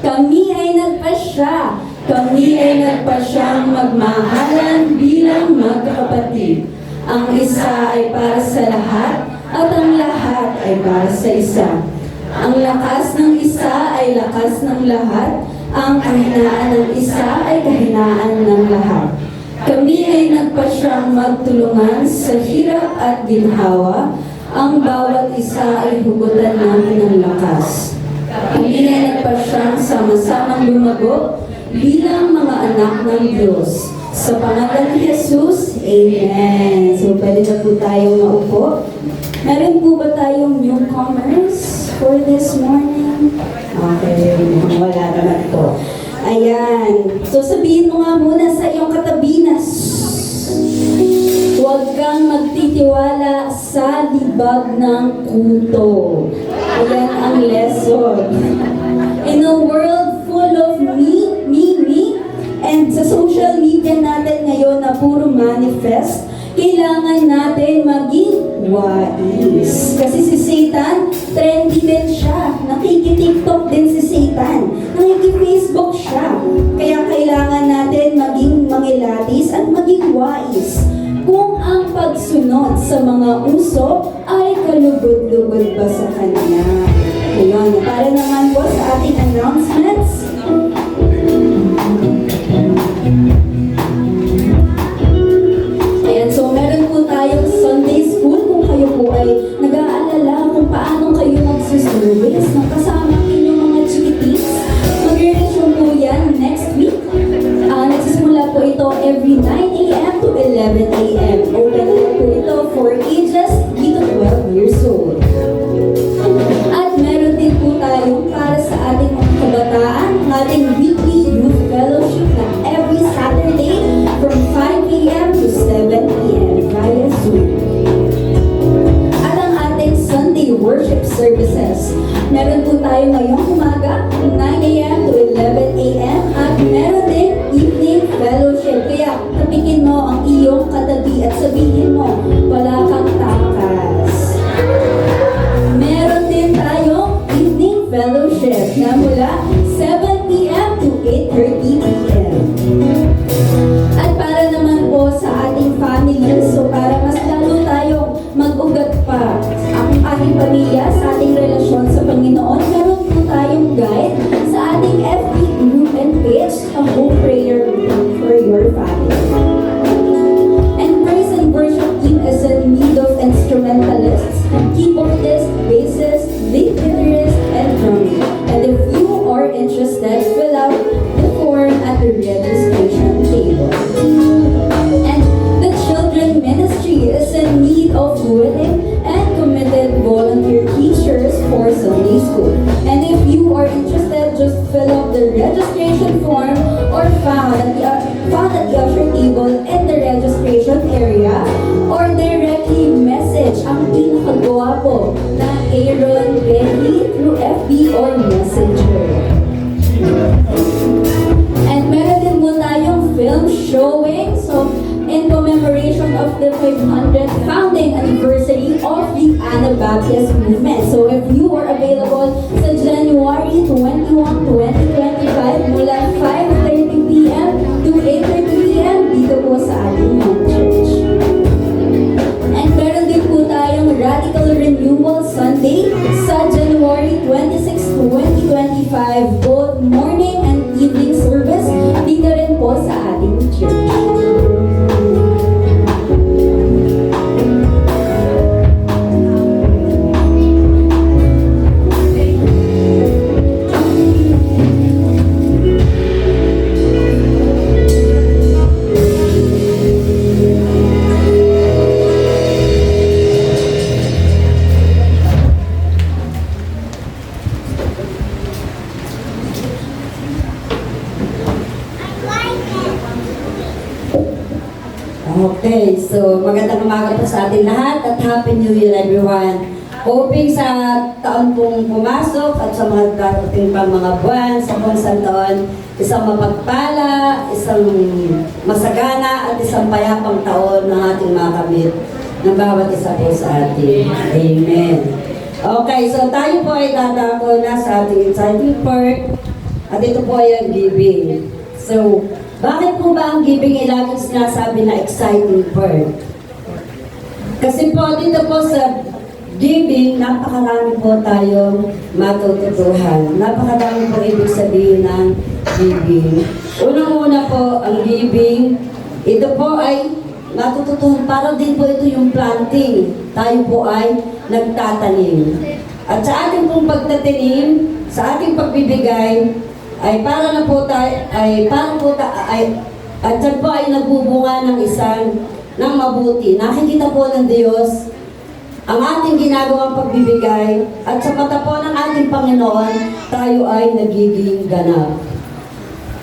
Kami ay nagpasya. Kami ay nagpasyang magmahalan bilang magkakapatid. Ang isa ay para sa lahat at ang lahat ay para sa isa. Ang lakas ng isa ay lakas ng lahat. Ang kahinaan ng isa ay kahinaan ng lahat. Kami ay nagpasyang magtulungan sa hirap at ginhawa. Ang bawat isa ay hugutan namin ng lakas. Kami ay nagpasyang sama-samang lumago bilang mga anak ng Diyos. Sa pangalan ni Jesus, Amen. So, pwede na po tayong maupo. Meron po ba tayong newcomers for this morning? Okay, wala naman po. Ayan. So, sabihin mo nga muna sa iyong katabi na huwag kang magtitiwala sa libag ng kuto. Ayan ang lesson. In a world full of me, and sa social media natin ngayon na puro manifest, kailangan natin maging wais. Kasi si Satan, trendy din siya. Nakiki-TikTok din si Satan. Nakiki-Facebook siya. Kaya kailangan natin maging mangilatis at maging wais. Kung ang pagsunod sa mga uso ay kalugod-lugod ba sa kanya. Ngayon, para naman po sa ating announcements. Ayan, so meron po tayong Sunday School kung kayo po ay nag-aalala kung paano kayo magsuservice ng kasama ang inyong mga chikitis. Mag-relasyon po yan next week. Nagsisimula po ito every 9 a.m. to 11 a.m. Open po ito for ages 3 to 12 years old. At meron din po tayo para sa ating mga kabataan, ang ating weekly youth fellowship na every Saturday from 5 a.m. to 7 p.m. via Zoom. At ang ating Sunday worship services, meron po tayo ngayong umaga 9 a.m. to 11 a.m. at meron din evening fellowship. Kaya tapikin mo ang iyong katabi at sabihin mo, wala kang takas. Meron din tayong evening fellowship na mula 7 p.m. to 8:30 p.m. At para naman po sa ating family, so para mas lalo tayong mag-ugat pa ang ating pamilya sa ating relasyon sa Panginoon, meron po tayong guide sa ating FB group and page, a home prayer group for your family. And praise and worship team is in need of instrumentalists, keyboardists, bassists, lead guitarists, and drumming. And if you uniform or found at the usher table in the registration area or directly message ang pinakagwapo na Aaron Benny through FB or Messenger. And meron din po tayong film showing. So, in commemoration of the 500th founding anniversary of the Anabaptist movement. So, if you are available sa January 21, 2025 mula 5:30 p.m. to 8:30 p.m. dito po sa ating home church. And meron din po tayong Radical Renewal Sunday sa January 26, 2025, both morning and evening service dito rin po sa ating church. Okay, so magandang umaga po sa ating lahat at Happy New Year everyone. Hoping sa taon pong pumasok at sa mga darating pang mga buwan sa buwan taon, isang mapagpala, isang masagana at isang payapang taon ng ating makamit ng bawat isa po sa atin. Amen. Okay, so tayo po ay dadako na sa ating exciting part at ito po ay ang giving. So, bakit po ba ang giving ay laging sinasabi na exciting part? Kasi po dito po sa giving, napakarami po tayong matututuhan. Napakarami po ibig sabihin ng giving. Unang-una po, ang giving, ito po ay matututuhan. Para din po ito yung planting. Tayo po ay nagtatanim. At sa ating pong pagtatanim, sa ating pagbibigay, ay para na po tayo, at dyan po ay nagbubunga ng isang ng mabuti. Nakikita po ng Diyos ang ating ginagawang pagbibigay at sa mata po ng ating Panginoon, tayo ay nagiging ganap.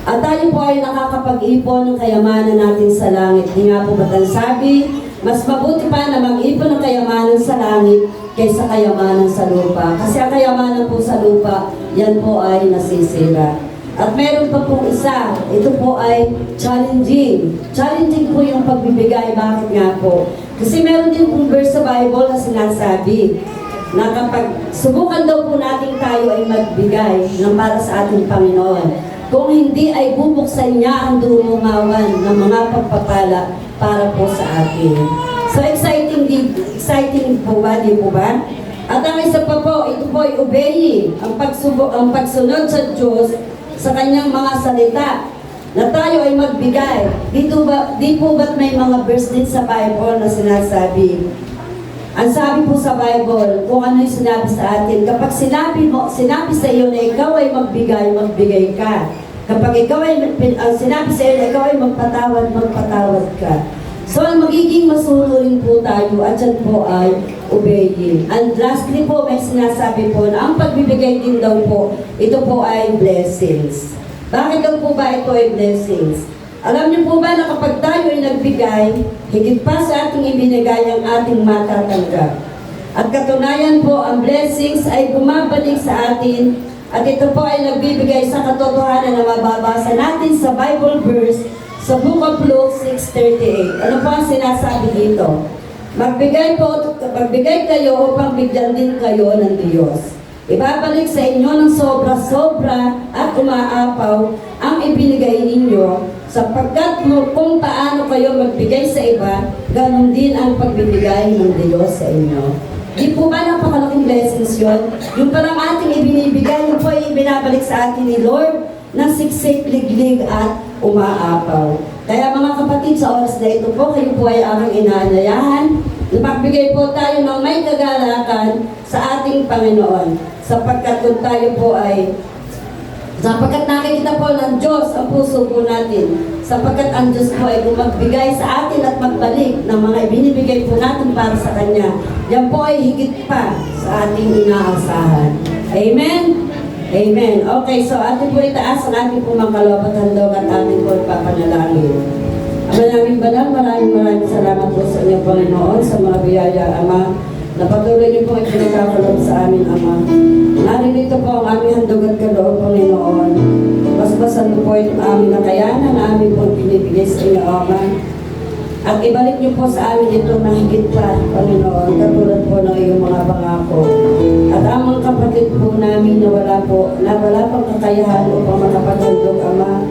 At tayo po ay nakakapag-ipon ng kayamanan natin sa langit. Di nga po ba't ang sabi, mas mabuti pa na mag-ipon ng kayamanan sa langit kaysa kayamanan sa lupa. Kasi ang kayamanan po sa lupa, yan po ay nasisira. At meron pa pong isa, ito po ay challenging. Challenging po yung pagbibigay. Bakit nga po? Kasi meron din pong verse sa Bible na sinasabi na kapag subukan daw po natin tayo ay magbigay ng para sa ating Panginoon. Kung hindi ay bubuksan niya ang durungawan ng mga pagpapala para po sa atin. So exciting po ba? Di po ba? At ang isa pa po, ito po ay obeying. Ang pagsunod sa Diyos sa kanyang mga salita na tayo ay magbigay. Di po ba't may mga verse din sa Bible na sinasabi? Ang sabi po sa Bible, kung ano yung sinabi sa atin, kapag sinabi sa iyo na ikaw ay magbigay, magbigay ka. Kapag ikaw ay sinabi sa iyo na ikaw ay magpatawad, magpatawad ka. So, ang magiging masunurin po tayo at dyan po ay obeying. And lastly po, may sinasabi po na ang pagbibigay din daw po, ito po ay blessings. Bakit daw po ba ito ay blessings? Alam niyo po ba na kapag tayo ay nagbigay, higit pa sa ating ibinigay ang ating matatanggap. At katunayan po, ang blessings ay bumabalik sa atin at ito po ay nagbibigay sa katotohanan na mababasa natin sa Bible verse sa Book of Luke 6:38. Ano po ang sinasabi dito? Magbigay kayo upang bigyan din kayo ng Diyos. Ibabalik sa inyo ng sobra-sobra at umaapaw ang ibinigay ninyo sapagkat kung paano kayo magbigay sa iba, ganun din ang pagbibigay ng Diyos sa inyo. Di po ba napakalaking blessings yun? Yung parang ating ibinibigay, yun po ay ibinabalik sa atin ni Lord na siksik, liglig at umaapaw. Kaya mga kapatid, sa oras na ito po, kayo po ay aking inaanyayahan na magbigay po tayo ng may kagalakan sa ating Panginoon. Sapagkat nakikita po ng Diyos ang puso po natin. Sapagkat ang Diyos po ay magbigay sa atin at magbalik ng mga ibinibigay po natin para sa Kanya. Yan po ay higit pa sa ating inaasahan. Amen? Amen. Okay, so atin po itaas ang ating po mga kaloob at handog at ating po ipapanalangin. Ama namin banal, maraming salamat po sa inyo, Panginoon, sa mga biyaya, Ama, na patuloy niyo po ipinagkakaloob sa amin, Ama. Naririto po ang aming handog at kaloob, Panginoon. Basbasan mo po itong aming nakayanan na aming po binibigay sa inyo, Ama. At ibalik niyo po sa amin ito na higit pa, Panginoon, katulad po ng iyong mga pangako. At ang mga kapatid po namin na wala pang kakayahan upang makapaghandog, Ama,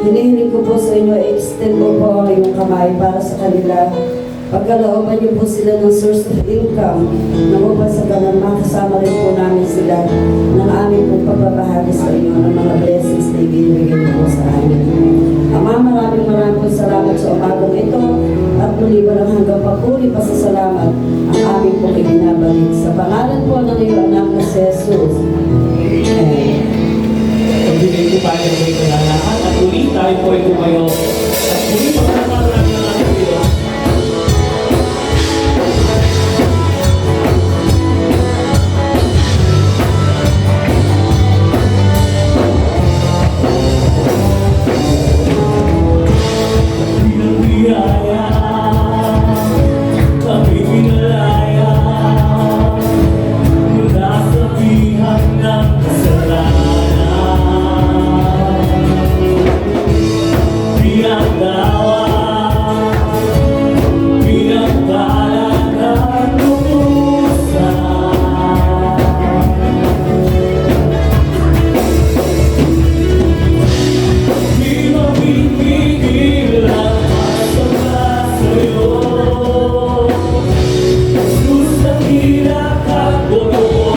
hinihiling ko po sa inyo, extend mo po ang iyong kamay para sa kanila. Pagkalooban niyo po sila ng source of income na upang sa ganun makasama rin po namin sila ng aming pong pagbabahagi sa inyo ng mga blessings na ibinibigay niyo po sa amin. Ama, maraming po salamat sa umagang ito at muli walang hanggang papuri pasasalamat ang aming pong ibinabalik. Sa pangalan po ng iyong anak na si Jesus. Amen. Pagbigay ko tayo ng may kanalakan at muli tayo po ay tumayo. At muli pagkakaroon natin ng ating Diyos. Pinagbiaya, kami pinalaya, mula sa bihag ng kasalanan. Pinagdawa, pinagbalag at lubusan. Di mapipigil ang masama sa'yo. Jesus, dakila at buo.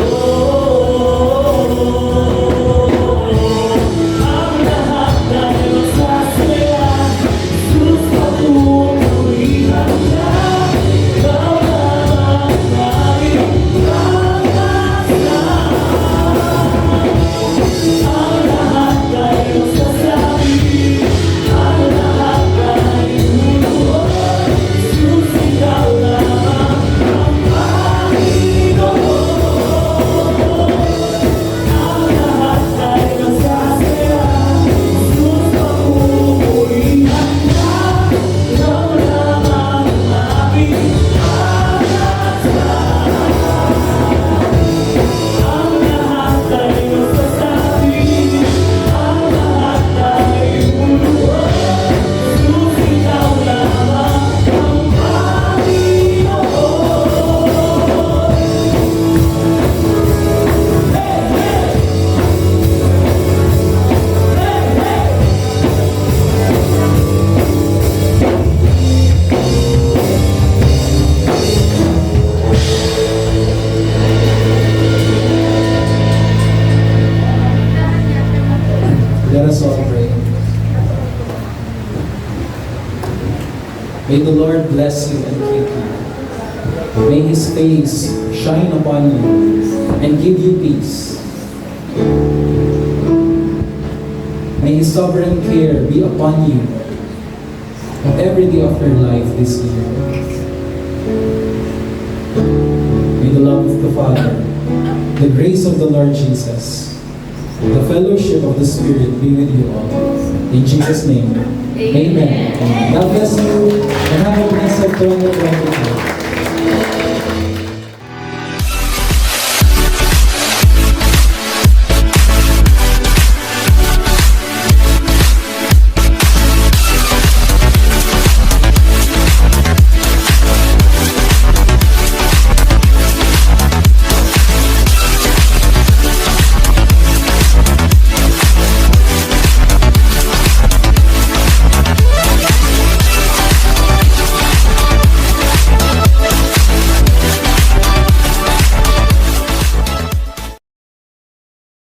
Ang lahat ay magsasaya. Jesus, papupurihan ka. Ikaw lamang ang aming pag-asa. Ang lahat ay magsasabi, ang lahat ay luluhod. Jesus, ikaw lamang ang Panginoon. Ang lahat ay magsasaya, Jesus, papupurihan ka. Ikaw lamang ang aming pag-asa. Ang lahat ay magsasabi, ang lahat ay luluhod. Jesus, ikaw lamang ang Let us all pray. May the Lord bless you and keep you. May His face shine upon you and give you peace. May His sovereign care be upon you on every day of your life this year. May the love of the Father, the grace of the Lord Jesus, the fellowship of the Spirit be with you all. In Jesus' name, Amen. God bless you and have a blessed 2022.